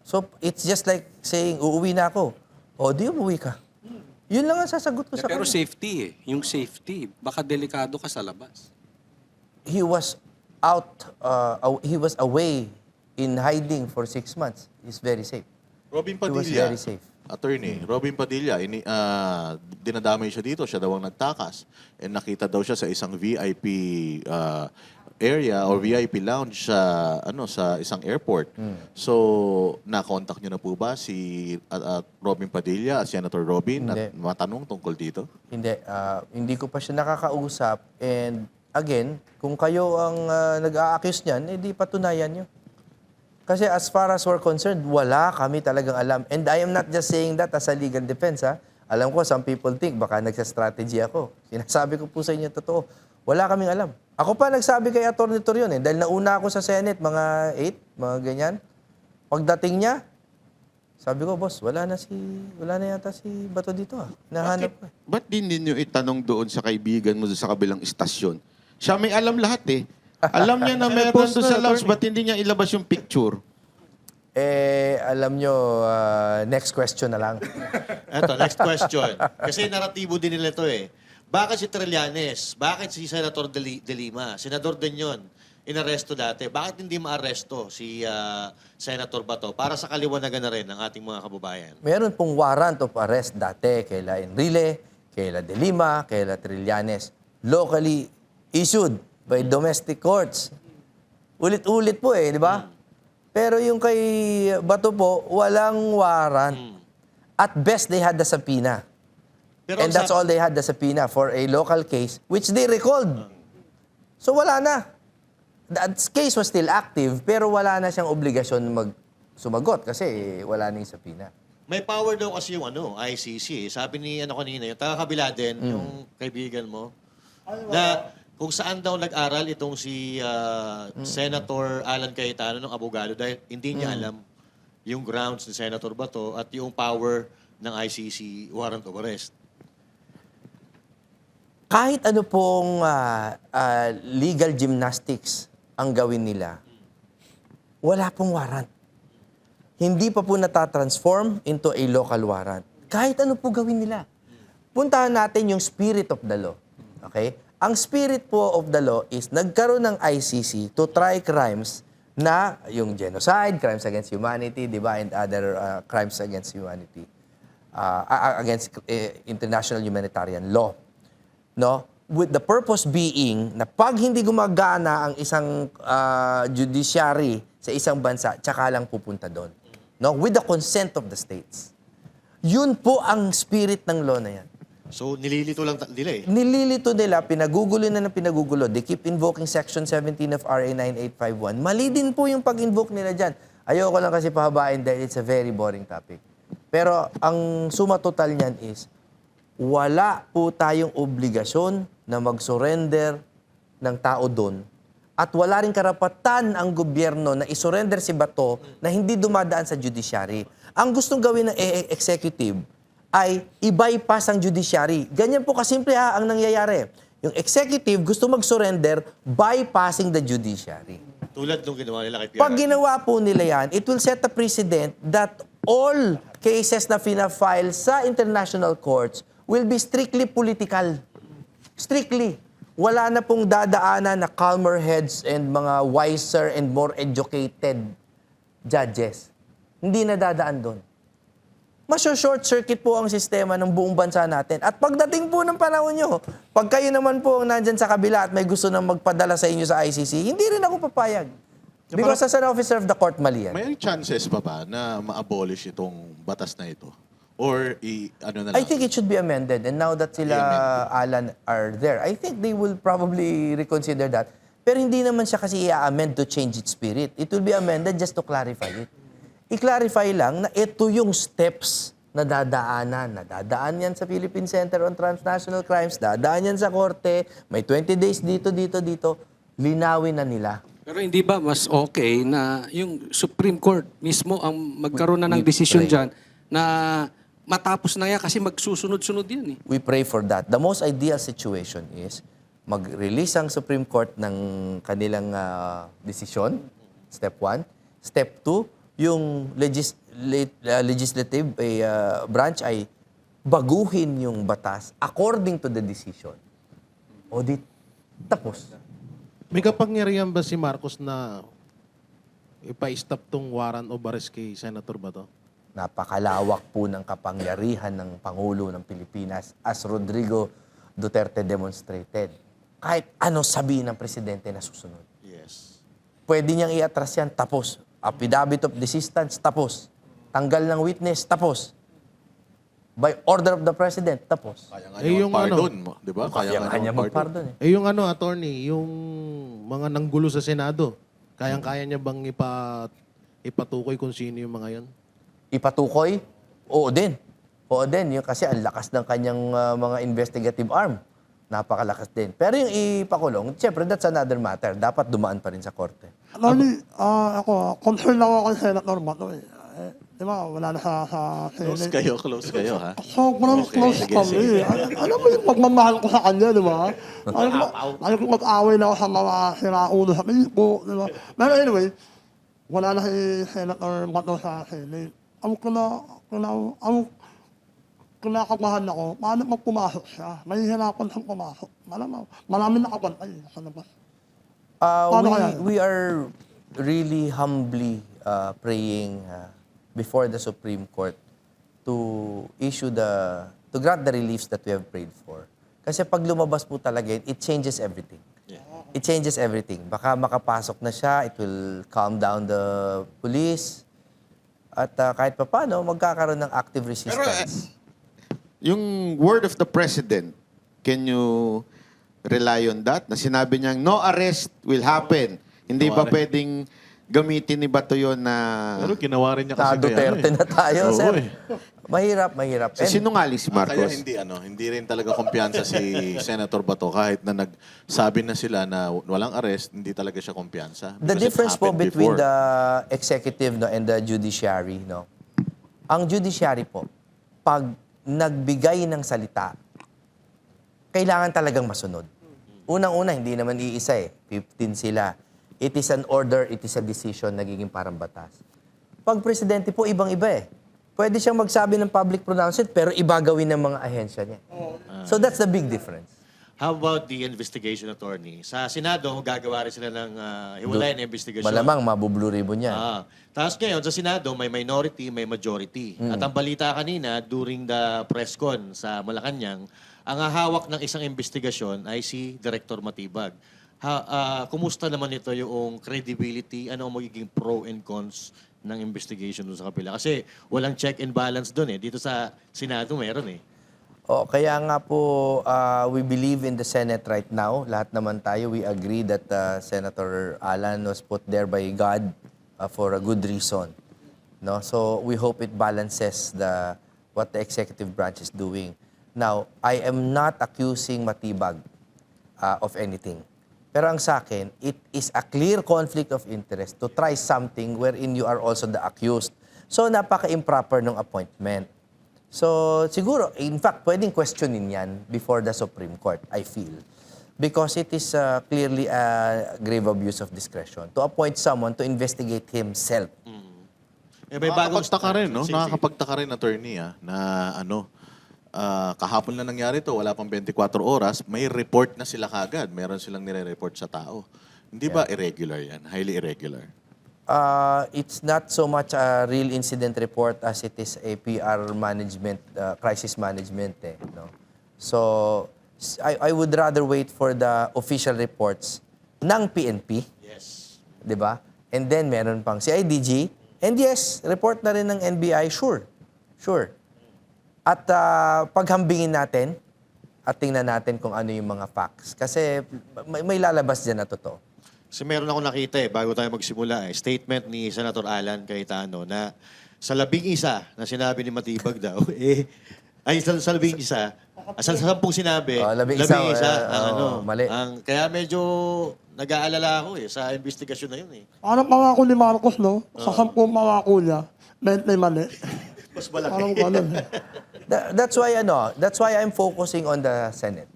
So, it's just like saying, uuwi na ako. O, di umuwi ka. Yun lang ang sasagot ko sa Pero kanya. safety eh. Yung safety, baka delikado ka sa labas. He was he was away in hiding for 6 months. He's very safe. Robin He was Padilla, very safe. Attorney, Robin Padilla, dinadamay siya dito, siya daw ang nagtakas. And nakita daw siya sa isang VIP area or VIP lounge sa isang airport. So, na-contact niyo na po ba si Robin Padilla at Senator Robin at Hindi. matanong tungkol dito? Hindi ko pa siya nakakausap. And again, kung kayo ang nag-a-accuse niyan, edi patunayan nyo. Kasi as far as we're concerned, wala kami talagang alam. And I am not just saying that as a legal defense, ha. Alam ko, some people think baka nagsa-strategy ako. Sinasabi ko po sa inyo, totoo. Wala kaming alam. Ako pa nagsabi kay Atty. Torion dahil nauna ako sa Senate, mga 8, mga ganyan. Pagdating niya, sabi ko, boss, wala na yata si Bato dito. Nahanap ko. Ba't din ninyo itanong doon sa kaibigan mo doon sa kabilang istasyon? Siya may alam lahat eh. Alam niya na meron doon sa lounge, ba't hindi niya ilabas yung picture? Alam nyo, next question na lang. Eto, next question. Kasi naratibo din nila ito eh. Bakit si Trillanes? Bakit si Senator De Lima? Senador din yun. Inaresto dati. Bakit hindi maaresto si Senator Bato para sa kaliwanagan na rin ng ating mga kababayan? Meron pong warrant of arrest dati kaila Enrile, kaila De Lima, kaila Trillanes. Locally issued by domestic courts. Ulit-ulit po di ba? Pero yung kay Bato po, walang warrant. At best, they had the subpoena. Pero And that's all they had, the subpoena for a local case, which they recalled. So wala na. That case was still active, pero wala na siyang obligasyon sumagot kasi wala na yung subpoena. May power daw kasi yung ICC. Sabi ni kanina, yung taga-kabila din, yung kaibigan mo, na kung saan daw nag-aral itong si Senator Alan Cayetano ng abogado dahil hindi niya alam yung grounds ni Senator Bato at yung power ng ICC warrant of arrest. Kahit ano pong legal gymnastics ang gawin nila, wala pong warrant. Hindi pa po natatransform into a local warrant. Kahit ano po gawin nila. Puntahan natin yung spirit of the law. Okay? Ang spirit po of the law is nagkaroon ng ICC to try crimes na yung genocide, crimes against humanity, di ba, and other crimes against humanity, against international humanitarian law. No? With the purpose being na pag hindi gumagana ang isang judiciary sa isang bansa, tsaka lang pupunta doon. No? With the consent of the states. Yun po ang spirit ng law na yan. So, nililito lang nila eh. Nililito nila, pinagugulo na ng pinagugulo. They keep invoking Section 17 of RA 9851. Mali din po yung pag-invoke nila dyan. Ayoko lang kasi pahabain dahil it's a very boring topic. Pero ang suma total niyan is, wala po tayong obligasyon na mag-surrender ng tao doon. At wala rin karapatan ang gobyerno na isurrender si Bato na hindi dumadaan sa judiciary. Ang gustong gawin ng executive ay i-bypass ang judiciary. Ganyan po kasimple ang nangyayari. Yung executive gusto mag-surrender bypassing the judiciary. Tulad nung ginawa nila kay Pag Pierre. ginawa po nila yan, it will set a precedent that all cases na fina-file sa international courts will be strictly political. Strictly. Wala na pong dadaanan na calmer heads and mga wiser and more educated judges. Hindi na dadaan doon. Short circuit po ang sistema ng buong bansa natin. At pagdating po ng panahon nyo, pag kayo naman po ang nandyan sa kabila at may gusto nang magpadala sa inyo sa ICC, hindi rin ako papayag. Because as an officer of the court, mali yan. May chances pa ba na ma-abolish itong batas na ito? Or ano na lang? I think it should be amended. And now that sila Alan are there, I think they will probably reconsider that. Pero hindi naman siya kasi i-amend to change its spirit. It will be amended just to clarify it. I-clarify lang na ito yung steps na dadaanan. Nadadaan yan sa Philippine Center on Transnational Crimes, dadaan yan sa korte, may 20 days dito. Linawin na nila. Pero hindi ba mas okay na yung Supreme Court mismo ang magkaroon na ng desisyon dyan na matapos na yan kasi magsusunod-sunod yan eh. We pray for that. The most ideal situation is mag-release ang Supreme Court ng kanilang desisyon, step 1. Step 2, yung legislative branch ay baguhin yung batas according to the decision. Audit. Tapos. May kapangyarihan ba si Marcos na ipa-stop tong warrant of arrest kay Senator Bato? Napakalawak po ng kapangyarihan ng Pangulo ng Pilipinas as Rodrigo Duterte demonstrated. Kahit ano sabihin ng presidente na susunod. Yes. Pwede niyang i-atras yan, tapos. Affidavit of desistance, tapos. Tanggal ng witness, tapos. By order of the president, tapos. Kaya nga Eh, niya yung mag-pardon mo, di ba? Kaya nga kanya niya mag-pardon eh. Eh yung attorney, yung mga nanggulo sa Senado, kayang-kaya niya bang ipatukoy kung sino yung mga yon? Ipatukoy? Oo din. Oo din. Yung, kasi ang lakas ng kanyang mga investigative arm. Napakalakas din. Pero yung ipakulong, siyempre, that's another matter. Dapat dumaan pa rin sa korte. Attorney, ako, concern lang ako kay Senator Bato eh. Di ba, wala na sa Close Senate. close kayo, ha? Sobrang close sige, kami. sige. Alam mo yung pagmamahal ko sa kanya, di ba? Alam ko mag-away na ako sa mga siraulo sa Facebook, di ba? Pero anyway, wala na si Senator Bato sa Senate. Ang kinakabahan ako, paano pag pumasok siya? Mahihirapan siyang pumasok. Maraming nakabantay sa labas. Paano kaya? We are really humbly praying before the Supreme Court to to grant the reliefs that we have prayed for. Kasi pag lumabas po talaga yun, it changes everything. It changes everything. Baka makapasok na siya, it will calm down the police, at kahit pa paano, magkakaroon ng active resistance. Yung word of the president, can you rely on that? Na sinabi niyang no arrest will happen. Hindi ba pwedeng gamitin ni Bato yun na... Pero ginawa rin niya Na kasi Duterte na tayo, Oo, sir. eh. Mahirap. Sinungaling si Kaya Marcos. hindi rin talaga kumpiyansa si Senator Bato kahit na nagsabi na sila na walang arrest, hindi talaga siya kumpiyansa. The Because it difference po happened between before. the executive and the judiciary, ang judiciary po, pag nagbigay ng salita, kailangan talagang masunod. Unang-una, hindi naman iisa 15 sila. It is an order, it is a decision, nagiging parang batas. Pag presidente po, ibang-iba Pwede siyang magsabi ng public pronouncement, pero iba gawin ng mga ahensya niya. So that's the big difference. How about the investigation, attorney? Sa Senado, gagawa rin sila ng hiwalay na investigasyon. Malamang mabublu ribbon yan. Tapos ngayon, sa Senado, may minority, may majority. At ang balita kanina, during the press con sa Malacanang, ang hawak ng isang investigasyon ay si Director Matibag. Kumusta naman ito yung credibility? Ano ang magiging pro and cons ng investigation doon sa kapila? Kasi walang check and balance doon Dito sa Senado, meron Kaya nga po, we believe in the Senate right now. Lahat naman tayo, we agree that Senator Alan was put there by God for a good reason. No? So we hope it balances what the executive branch is doing. Now, I am not accusing Matibag of anything. Pero ang sa akin, it is a clear conflict of interest to try something wherein you are also the accused. So napaka-improper ng appointment. So, siguro, in fact, pwedeng questionin yan before the Supreme Court, I feel. Because it is clearly a grave abuse of discretion to appoint someone to investigate himself. May bagong Nakakapagtaka rin, no? Sige, sige. Nakakapagtaka rin, attorney, na kahapon lang nangyari to, wala pang 24 oras, may report na sila kagad. Meron silang nire-report sa tao. Hindi ba irregular yan? Highly irregular. It's not so much a real incident report as it is a PR management, crisis management. No? So, I would rather wait for the official reports ng PNP. Yes. Di ba? And then, meron pang CIDG. And yes, report na rin ng NBI, sure. Sure. At paghambingin natin at tingnan natin kung ano yung mga facts. Kasi may lalabas dyan na totoo. Kasi meron ako nakita bago tayo magsimula statement ni Senator Alan Cayetano na sa 11 na sinabi ni Matibag daw, sa 11 sa 10 sinabi, 11 ang mali. kaya medyo nag-aalala ako sa investigasyon na yun Parang pangako ni Marcos, no? Sa 10 pangako niya, 20 mali. Mas malaki. Parang ganun. That's why I'm focusing on the Senate.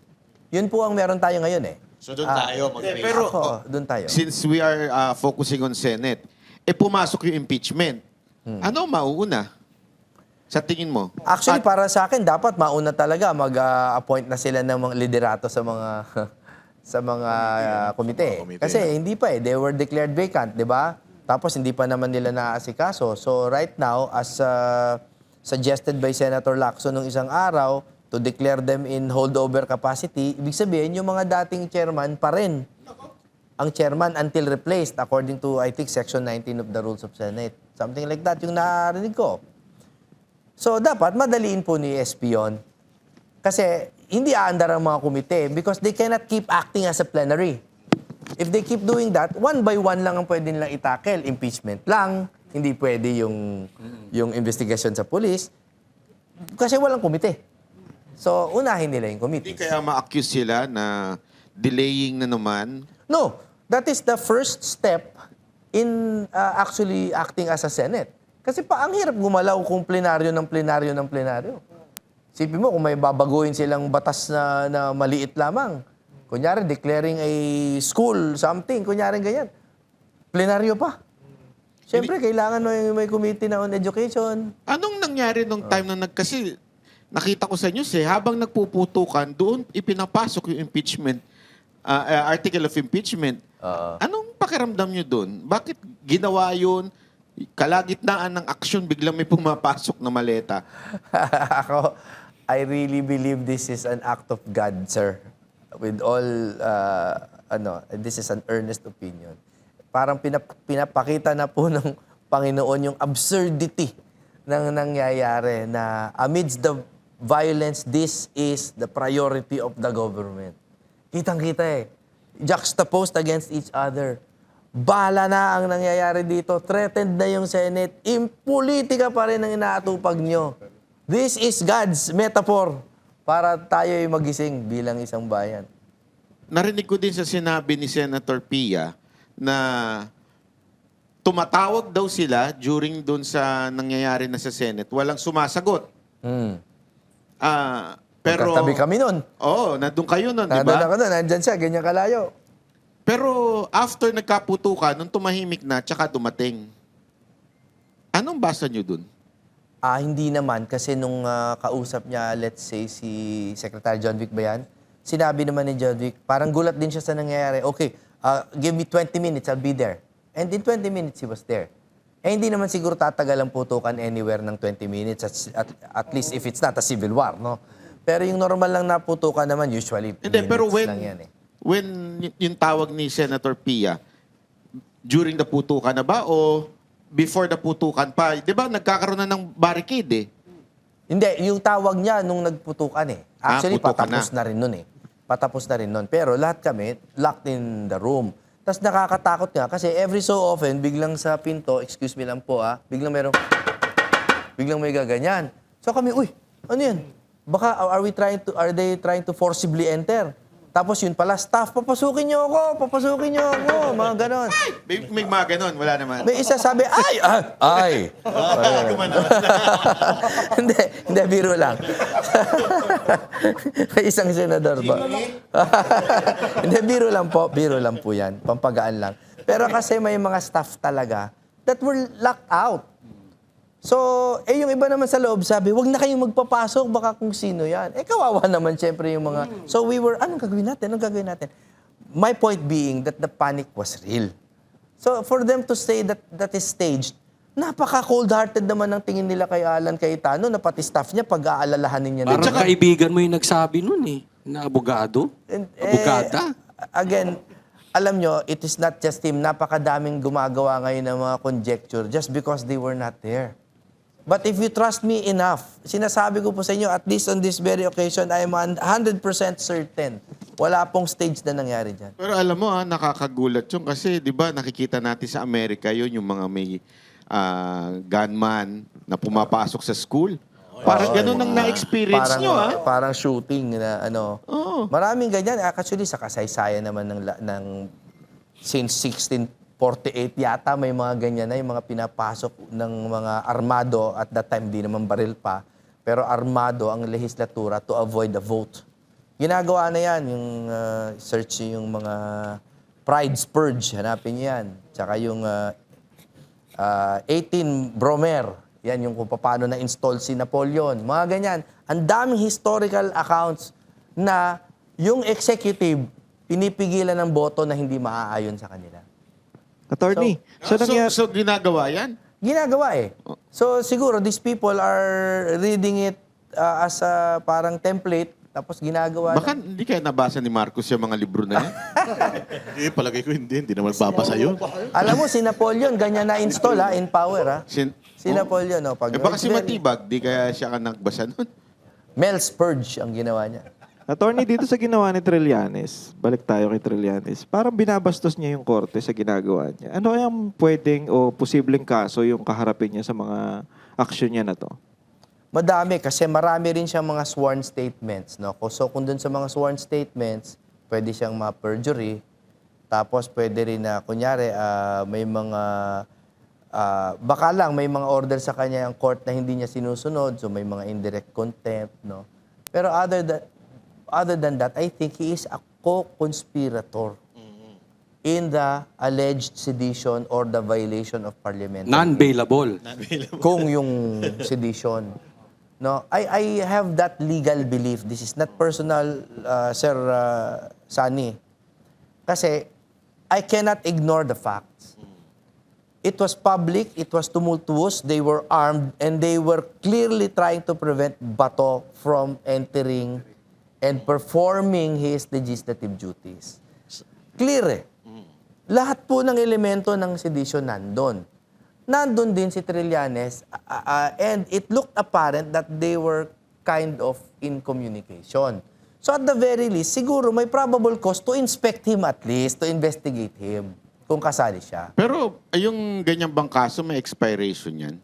Yun po ang meron tayo ngayon So doon tayo mag-base. Pero doon tayo. since we are focusing on Senate, pumasok yung impeachment. Ano mauuna? Sa tingin mo? Actually, para sa akin, dapat mauna talaga mag-appoint na sila ng mga liderato sa mga komite. Komite. Kasi hindi pa They were declared vacant, di ba? Tapos hindi pa naman nila naaasikaso. So right now, as suggested by Senator Lacson nung isang araw, to declare them in holdover capacity, ibig sabihin yung mga dating chairman pa rin ang chairman until replaced according to, I think, Section 19 of the Rules of Senate. Something like that yung narinig ko. So dapat madaliin po ni SP yun. Kasi hindi aandar ang mga komite because they cannot keep acting as a plenary. If they keep doing that, one by one lang ang pwede nilang itakel. Impeachment lang, hindi pwede yung investigasyon sa police kasi walang komite. So, unahin nila yung Hindi committee. kaya ma-accuse sila na delaying na naman. No, that is the first step in actually acting as a Senate. Kasi ang hirap gumalaw kung plenaryo ng plenaryo ng plenaryo. Sipin mo kung may babaguhin silang batas na maliit lamang. Kunyari, declaring a school, something. Kunyari, ganyan. Plenaryo pa. Siyempre, kailangan may committee na on education. Anong nangyari nung time na kasi nakita ko sa news habang nagpuputukan, doon ipinapasok yung impeachment, article of impeachment. Anong pakiramdam nyo doon? Bakit ginawa yun? Kalagitnaan ng aksyon, biglang may pumapasok na maleta. Ako, I really believe this is an act of God, sir. With all, this is an earnest opinion. Parang pinapakita na po ng Panginoon yung absurdity ng nangyayari na amidst the violence, this is the priority of the government. Kitang-kita juxtaposed against each other. Bala na ang nangyayari dito. Threatened na yung Senate. Impolitika pa rin ang inaatupag nyo. This is God's metaphor para tayo'y magising bilang isang bayan. Narinig ko din sa sinabi ni Senator Pia na tumatawag daw sila during doon sa nangyayari na sa Senate. Walang sumasagot. Pero Magkatabi kami nun. Oo, nandun kayo nun, di Nandun ba? ako nun. Nandyan siya. Ganyan kalayo. Pero after nagkaputukan, nung tumahimik na, tsaka dumating. Anong basa nyo dun? Hindi naman. Kasi nung kausap niya, let's say, si Secretary John Vic ba yan? Sinabi naman ni John Vic, parang gulat din siya sa nangyayari. Okay, give me 20 minutes, I'll be there. And in 20 minutes, he was there. Hindi naman siguro tatagal ang putukan anywhere ng 20 minutes, at least if it's not a civil war, no? Pero yung normal lang na putukan naman, usually Hindi, pero minutes lang yan when yung tawag ni Senator Pia, during the putukan na ba o before the putukan pa? Di ba nagkakaroon na ng barricade Hindi, yung tawag niya nung nagputukan Actually, putukan patapos na rin nun Patapos na rin nun. Pero lahat kami, locked in the room. Tapos nakakatakot nga kasi every so often, biglang sa pinto, excuse me lang po biglang may gaganyan. So kami, uy, ano yan? Baka are they trying to forcibly enter? Tapos yun pala, staff, papasukin niyo ako, mga ganon. May mga ganon, wala naman. May isa sabi, ay. Hindi, biro lang. May isang senador ba? Hindi, biro lang po yan. Pampagaan lang. Pero kasi may mga staff talaga that were locked out. So, yung iba naman sa loob sabi, wag na kayong magpapasok, baka kung sino yan. Kawawa naman siyempre yung mga... So we were, anong gagawin natin? My point being that the panic was real. So for them to say that is staged, napaka-cold-hearted naman ang tingin nila kay Alan Cayetano na pati staff niya pag-aalalahanin niya. Parang kaibigan mo yung nagsabi nun na abogado. Abogada. Again, alam nyo, it is not just him. Napakadaming gumagawa ngayon ng mga conjecture just because they were not there. But if you trust me enough, sinasabi ko po sa inyo, at least on this very occasion, I am 100% certain. Wala pong stage na nangyari dyan. Pero alam mo, nakakagulat yun kasi, di ba, nakikita natin sa Amerika yun, yung mga may gunman na pumapasok sa school. Parang ganun ang na-experience nyo, Parang shooting na Oo. Maraming ganyan. Actually, sa kasaysayan naman ng since 1648 yata, may mga ganyan na yung mga pinapasok ng mga armado. At that time, di naman baril pa. Pero armado ang lehislatura to avoid the vote. Ginagawa na yan, yung search yung mga Pride Purge, hanapin niyo yan. Tsaka yung 18 Bromer, yan yung kung paano na-install si Napoleon. Mga ganyan. Ang daming historical accounts na yung executive pinipigilan ng boto na hindi maaayon sa kanila. Attorney, so, nangyari... So, ginagawa yan? Ginagawa eh. So siguro these people are reading it as a parang template tapos ginagawa. Baka hindi kaya nabasa ni Marcos yung mga libro na yan? Hindi, palagay ko hindi naman babasa yun. Alam mo, si Napoleon, ganyan na-install in power. Si Napoleon, pag Baka si Matibag, di kaya siya ka nagbasa nun? Mel's Purge ang ginawa niya. Attorney, dito sa ginawa ni Trillanes, balik tayo kay Trillanes, parang binabastos niya yung korte sa ginagawa niya. Ano kayang pwedeng o posibleng kaso yung kaharapin niya sa mga aksyon niya na to? Madami kasi marami rin siyang mga sworn statements. No? So kung dun sa mga sworn statements, pwede siyang ma-perjury. Tapos pwede rin na, kunyari, may mga, baka lang may mga order sa kanya yung court na hindi niya sinusunod. So may mga indirect contempt. No? Pero other than that, I think he is a co-conspirator in the alleged sedition or the violation of parliamentary. Non-bailable. Kung yung sedition. No, I have that legal belief. This is not personal, Sir Sani. Kasi I cannot ignore the facts. It was public, it was tumultuous, they were armed, and they were clearly trying to prevent Bato from entering and performing his legislative duties. Clear eh. Lahat po ng elemento ng sedition nandun. Nandun din si Trillanes and it looked apparent that they were kind of in communication. So at the very least, siguro may probable cause to inspect him at least, to investigate him kung kasali siya. Pero yung ganyang bang kaso, may expiration yan?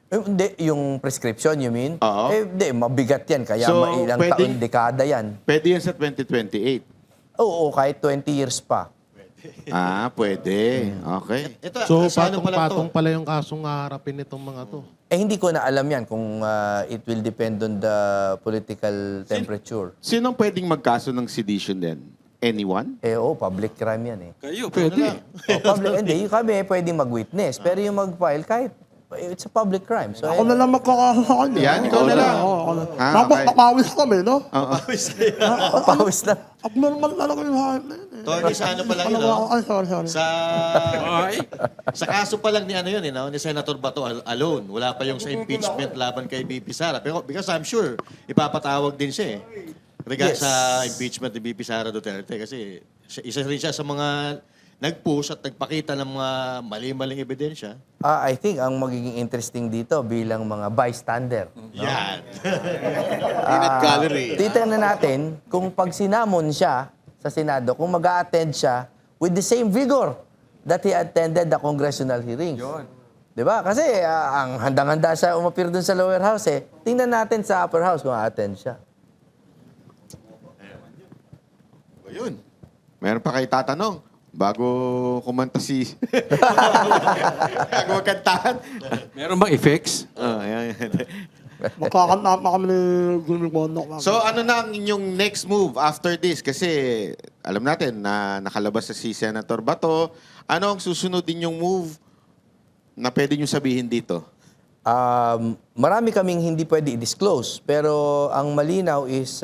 Hindi, yung prescription, you mean? Oo. Hindi, mabigat yan. Kaya So, ilang pwedeng- taon, dekada yan. Pwede yan sa 2028. Oo, kahit 20 years pa. Pwede. Okay. Ito, So, sa ano pala to? patong-patong pala yung kasong haharapin nitong mga to. Hindi ko na alam yan kung it will depend on the political temperature. Sinong pwedeng magkaso ng sedition din? Anyone? Public crime yan eh. Kayo, pwede. Hindi, kami pwedeng mag-witness. Pero yung mag-file, kahit it's a public crime. So, Ako na lang magkakaso sa kanya. Yan, ikaw na lang. Oo, ako na. Ah, Tapos okay. papawis kami, no? pawis na. Abnormal talaga yung hayop na yun. Tony, sa ano pa lang yun, no? Ay, sorry. Sa kaso pa lang ni ano yun, no? Ni Senator Bato alone. Wala pa yung sa impeachment laban kay BP Sara. Pero because I'm sure, ipapatawag din siya Yes. sa impeachment ni BP Sara Duterte. Kasi isa rin siya sa mga nag-push at nagpakita ng mga mali-maling ebidensya. I think ang magiging interesting dito bilang mga bystander. Yan. Peanut gallery. Titingnan natin kung pag sinamon siya sa Senado, kung mag-a-attend siya with the same vigor that he attended the congressional hearings. Di ba? Kasi ang handang-handa siya umapir dun sa lower house Tingnan natin sa upper house kung a-attend siya. Ayun. Meron pa kayo tatanong? Bago kumanta si... Bago magkantahan? Meron bang effects? Ayan. Magkakanta pa kami ni Jimmy Bondoc. So ano na ang inyong next move after this? Kasi alam natin na nakalabas na si Senator Bato. Ano ang susunod ninyong move na pwede nyo sabihin dito? Marami kaming hindi pwede i-disclose. Pero ang malinaw is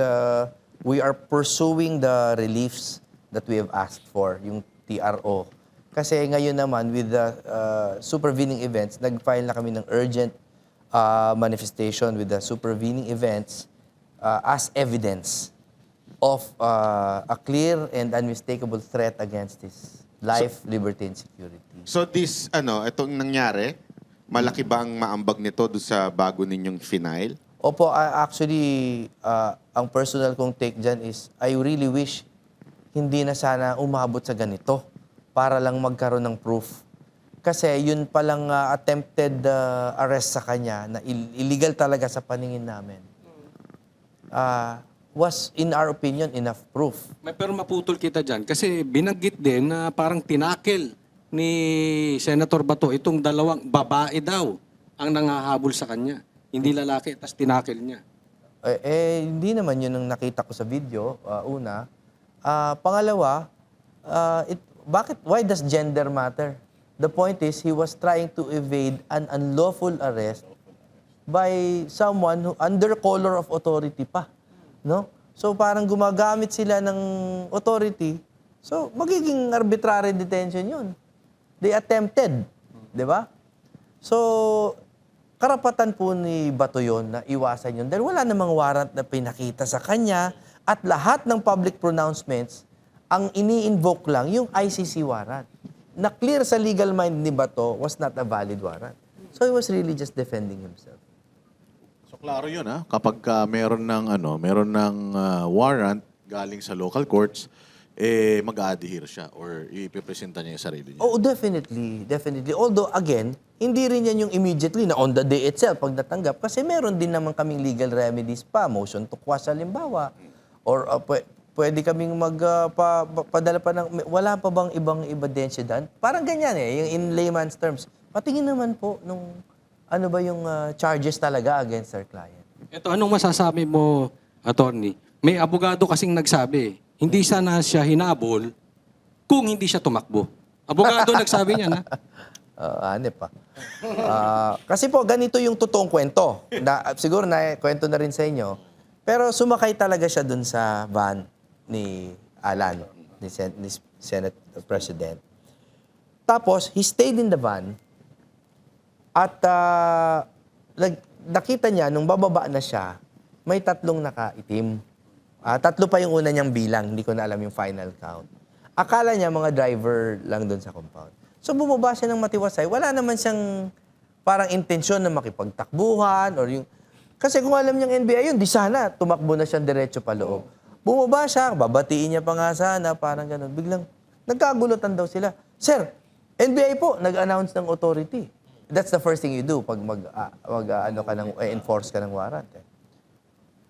we are pursuing the reliefs that we have asked for, yung TRO. Kasi ngayon naman, with the supervening events, nag-file na kami ng urgent manifestation with the supervening events as evidence of a clear and unmistakable threat against his life, liberty, and security. So this, itong nangyari, malaki bang maambag nito doon sa bago ninyong final? Opo, actually, ang personal kong take dyan is, I really wish hindi na sana umabot sa ganito para lang magkaroon ng proof. Kasi yun palang attempted arrest sa kanya na illegal talaga sa paningin namin. Was, in our opinion, enough proof. Pero maputol kita dyan kasi binanggit din na parang tinakil ni Senator Bato itong dalawang babae daw ang nangahabol sa kanya. Hindi lalaki, tas tinakil niya. Hindi naman yun ang nakita ko sa video, una. Pangalawa, why does gender matter? The point is, he was trying to evade an unlawful arrest by someone who under color of authority pa. No? So parang gumagamit sila ng authority. So magiging arbitrary detention yun. They attempted. Di ba? So, karapatan po ni Bato yun na iwasan yun dahil wala namang warrant na pinakita sa kanya at lahat ng public pronouncements, ang ini-invoke lang yung ICC warrant. Na clear sa legal mind ni Bato was not a valid warrant. So, he was really just defending himself. So klaro 'yun kapag meron ng warrant galing sa local courts mag-a-adhere siya or ipipresenta niya yung sarili niya. Oh, definitely. Definitely. Although, again, hindi rin yan yung immediately na on the day itself pag natanggap. Kasi meron din naman kaming legal remedies pa. Motion to quash halimbawa. Or pwede kaming padala pa ng... Wala pa bang ibang ebidensya dyan? Parang ganyan yung in layman's terms. Patingin naman po nung ano ba yung charges talaga against our client. Ito, anong masasabi mo, attorney? May abogado kasing nagsabi, hindi sana siya hinabol kung hindi siya tumakbo. Abogado nagsabi niya na. Hanep pa. Kasi po, ganito yung totoong kwento. Siguro na kwento na rin sa inyo. Pero sumakay talaga siya dun sa van ni Alan, ni Senate President. Tapos, he stayed in the van at nakita niya, nung bababa na siya, may 3 nakaitim. 3 pa yung una niyang bilang, hindi ko na alam yung final count. Akala niya mga driver lang doon sa compound. So bumaba siya ng matiwasay. Wala naman siyang parang intensyon na makipagtakbuhan or yung... Kasi kung alam niyang NBI yun, di sana tumakbo na siya diretso pa loob. Bumaba siya, babatiin niya pa nga sana, parang ganun. Biglang nagkagulutan daw sila. Sir, NBI po, nag-announce ng authority. That's the first thing you do pag enforce ka ng warrant.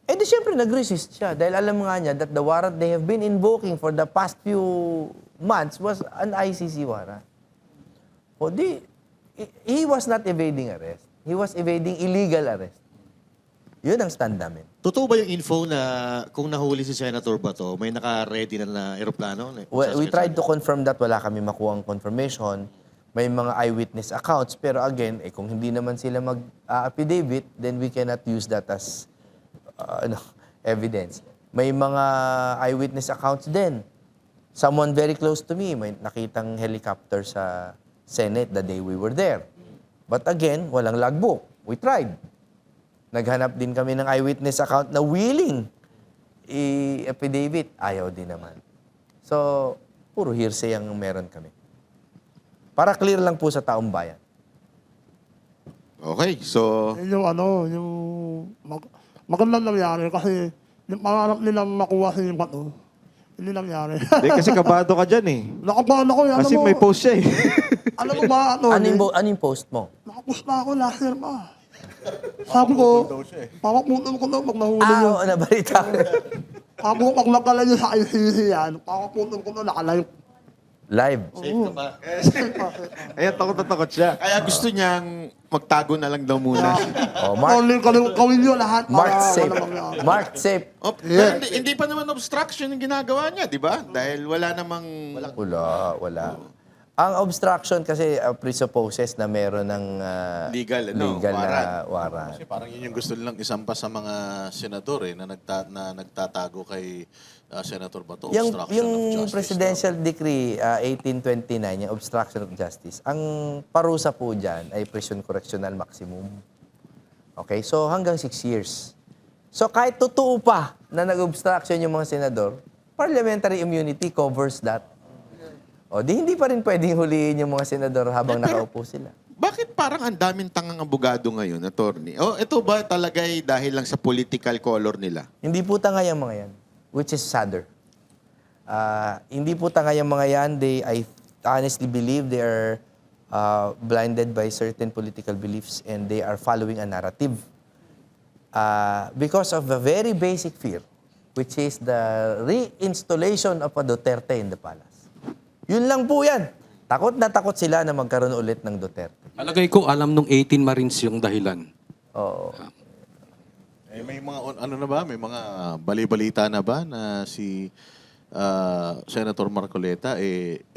Eh di syempre nag-resist siya dahil alam nga niya that the warrant they have been invoking for the past few months was an ICC warrant. O di, he was not evading arrest. He was evading illegal arrest. Yun ang stand namin. Totoo ba yung info na kung nahuli si Senator Bato, may naka-ready na aeroplano? Well, we tried to confirm that. Wala kami makuha confirmation. May mga eyewitness accounts. Pero again, kung hindi naman sila mag-affidavit, then we cannot use that as evidence. May mga eyewitness accounts din. Someone very close to me, may nakitang helicopter sa Senate the day we were there. But again, walang logbook. We tried. Naghanap din kami ng eyewitness account na willing i-affidavit. Ayaw din naman. So, puro hearsay ang meron kami. Para clear lang po sa taong bayan. Okay, so... Magandang nangyari kasi yung pangarap nilang makuha si Bato, hindi nangyari. Hindi, kasi kabado ka dyan eh. Nakabahan ako. Kasi may post siya eh. Alam mo ba, Ano yung post mo? nakapost na ako last year pa. Sabi ko, pakapunan ko na pag nahuli yun. Nabalita ko. Sabi ko, pag nagkalayo sa ICC yan, pakapunan ko na nakalayo. Live. Safe ka ba? Ayan, takot na takot siya. Kaya gusto niyang magtago na lang daw muna. Oh, Mark, Kawin yun lahat. Mark para safe. wala mangyari. Mark safe. Pero hindi pa naman obstruction yung ginagawa niya, di ba? Dahil wala namang... Wala. Ang obstruction kasi presupposes na meron ng Legal, na warrant. Kasi parang yun yung gusto nilang isampa sa mga senador na nagtatago kay Senator Bato. Yung Obstruction of justice. Presidential Decree 1829, yung obstruction of justice, ang parusa po dyan ay prison correctional maximum. Okay? So hanggang 6 years. So kahit totoo pa na nag-obstruction yung mga senador, parliamentary immunity covers that. O di hindi pa rin pwedeng huliin yung mga senador habang nakaupo sila. Bakit parang ang daming tangang abogado ngayon, attorney? O ito ba talaga dahil lang sa political color nila? Hindi po tangay ang mga yan, which is sadder. Hindi po tangay ang mga yan. I honestly believe they are blinded by certain political beliefs and they are following a narrative. Because of a very basic fear, which is the reinstallation of a Duterte in the palace. Yun lang po yan. Takot na takot sila na magkaroon ulit ng Duterte. Alagay ko, alam nung 18 Marines yung dahilan. Oo. May mga may mga bali-balita na ba na si Senator Marcoleta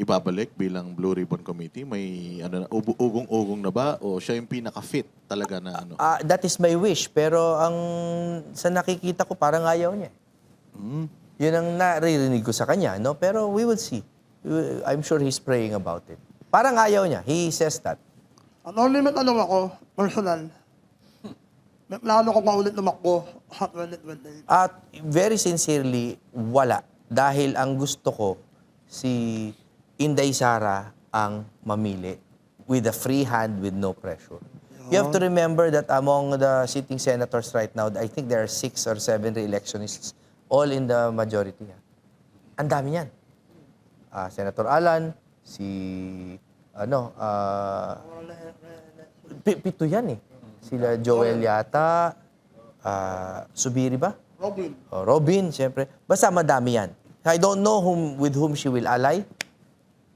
ibabalik bilang Blue Ribbon Committee? May ugong-ugong na ba o siya yung pinaka-fit talaga na That is my wish. Pero sa nakikita ko, parang ayaw niya. Yun ang naririnig ko sa kanya. No? Pero we will see. I'm sure he's praying about it. Parang ayaw niya. He says that. Attorney, may tanong ako, personal. May plano ko paulit tumakbo sa 2028. At very sincerely, wala. Dahil ang gusto ko, si Inday Sara ang mamili with a free hand, with no pressure. You have to remember that among the sitting senators right now, I think there are 6 or 7 re-electionists, all in the majority. Ang dami yan. Senator Alan, pito yan eh. Sila Joel yata, Subiri ba? Robin. Robin, siyempre. Basta madami yan. I don't know with whom she will ally.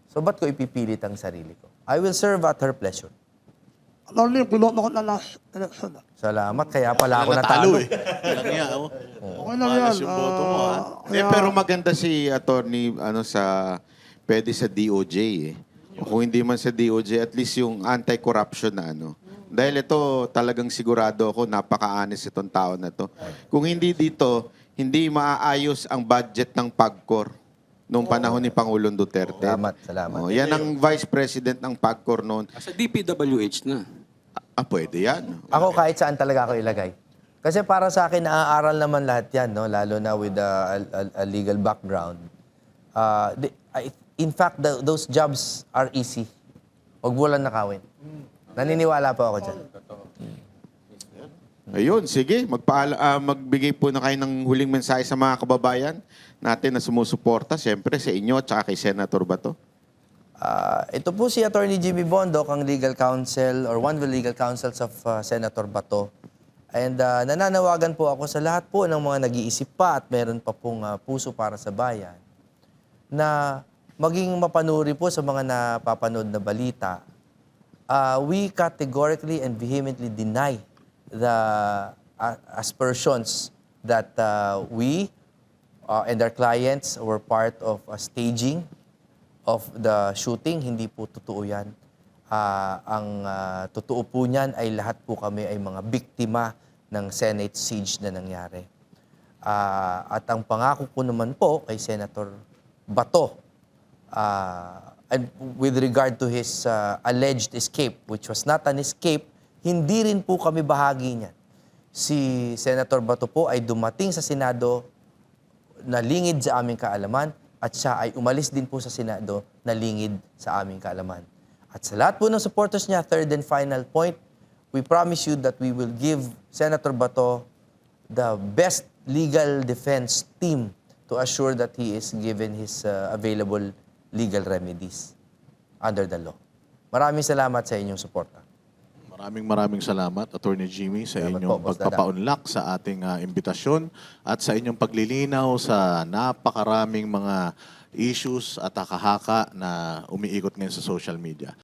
So, ba't ko ipipilit ang sarili ko? I will serve at her pleasure. Attorney, piloto ko na last election. Salamat, kaya pala ako Natalo natalo. eh. Lang niya, oh. Okay lang yan. Malas yung boto mo, ha? Pero maganda si attorney pwede sa DOJ eh. O kung hindi man sa DOJ, at least yung anti-corruption na Dahil ito, talagang sigurado ako, napaka-honest itong tao na to. Kung hindi dito, hindi maaayos ang budget ng PAGCOR noong panahon ni Pangulong Duterte. Salamat. Yan ang Vice President ng PAGCOR noon. Sa DPWH na. Pwede yan. Ako kahit saan talaga ako ilagay. Kasi para sa akin, naaaral naman lahat yan, no? Lalo na with a legal background. In fact, those jobs are easy. Huwag mo lang nakawin. Naniniwala po ako dyan. Ayun, sige. Magbigay po na kayo ng huling mensahe sa mga kababayan natin na sumusuporta, siyempre, sa inyo at saka kay Senator Bato. Ito po si Attorney Jimmy Bondoc, ang legal counsel or one of the legal counsels of Senator Bato. And nananawagan po ako sa lahat po ng mga nag-iisip pa at meron pa pong puso para sa bayan na maging mapanuri po sa mga napapanood na balita. We categorically and vehemently deny the aspersions that we and our clients were part of a staging of the shooting. Hindi po totoo yan. Ang totoo po niyan ay lahat po kami ay mga biktima ng Senate siege na nangyari. At ang pangako ko naman po kay Senator Bato, and with regard to his alleged escape, which was not an escape, hindi rin po kami bahagi niyan. Si Senator Bato po ay dumating sa Senado na lingid sa aming kaalaman at siya ay umalis din po sa Senado na lingid sa aming kaalaman. At sa lahat po ng supporters niya, third and final point, we promise you that we will give Senator Bato the best legal defense team to assure that he is given his available legal remedies under the law. Maraming salamat sa inyong suporta. Maraming salamat, Attorney Jimmy, sa Salamat inyong po, Boss Dada. pagpapaunlak sa ating imbitasyon at sa inyong paglilinaw sa napakaraming mga issues at haka-haka na umiikot ngayon sa social media.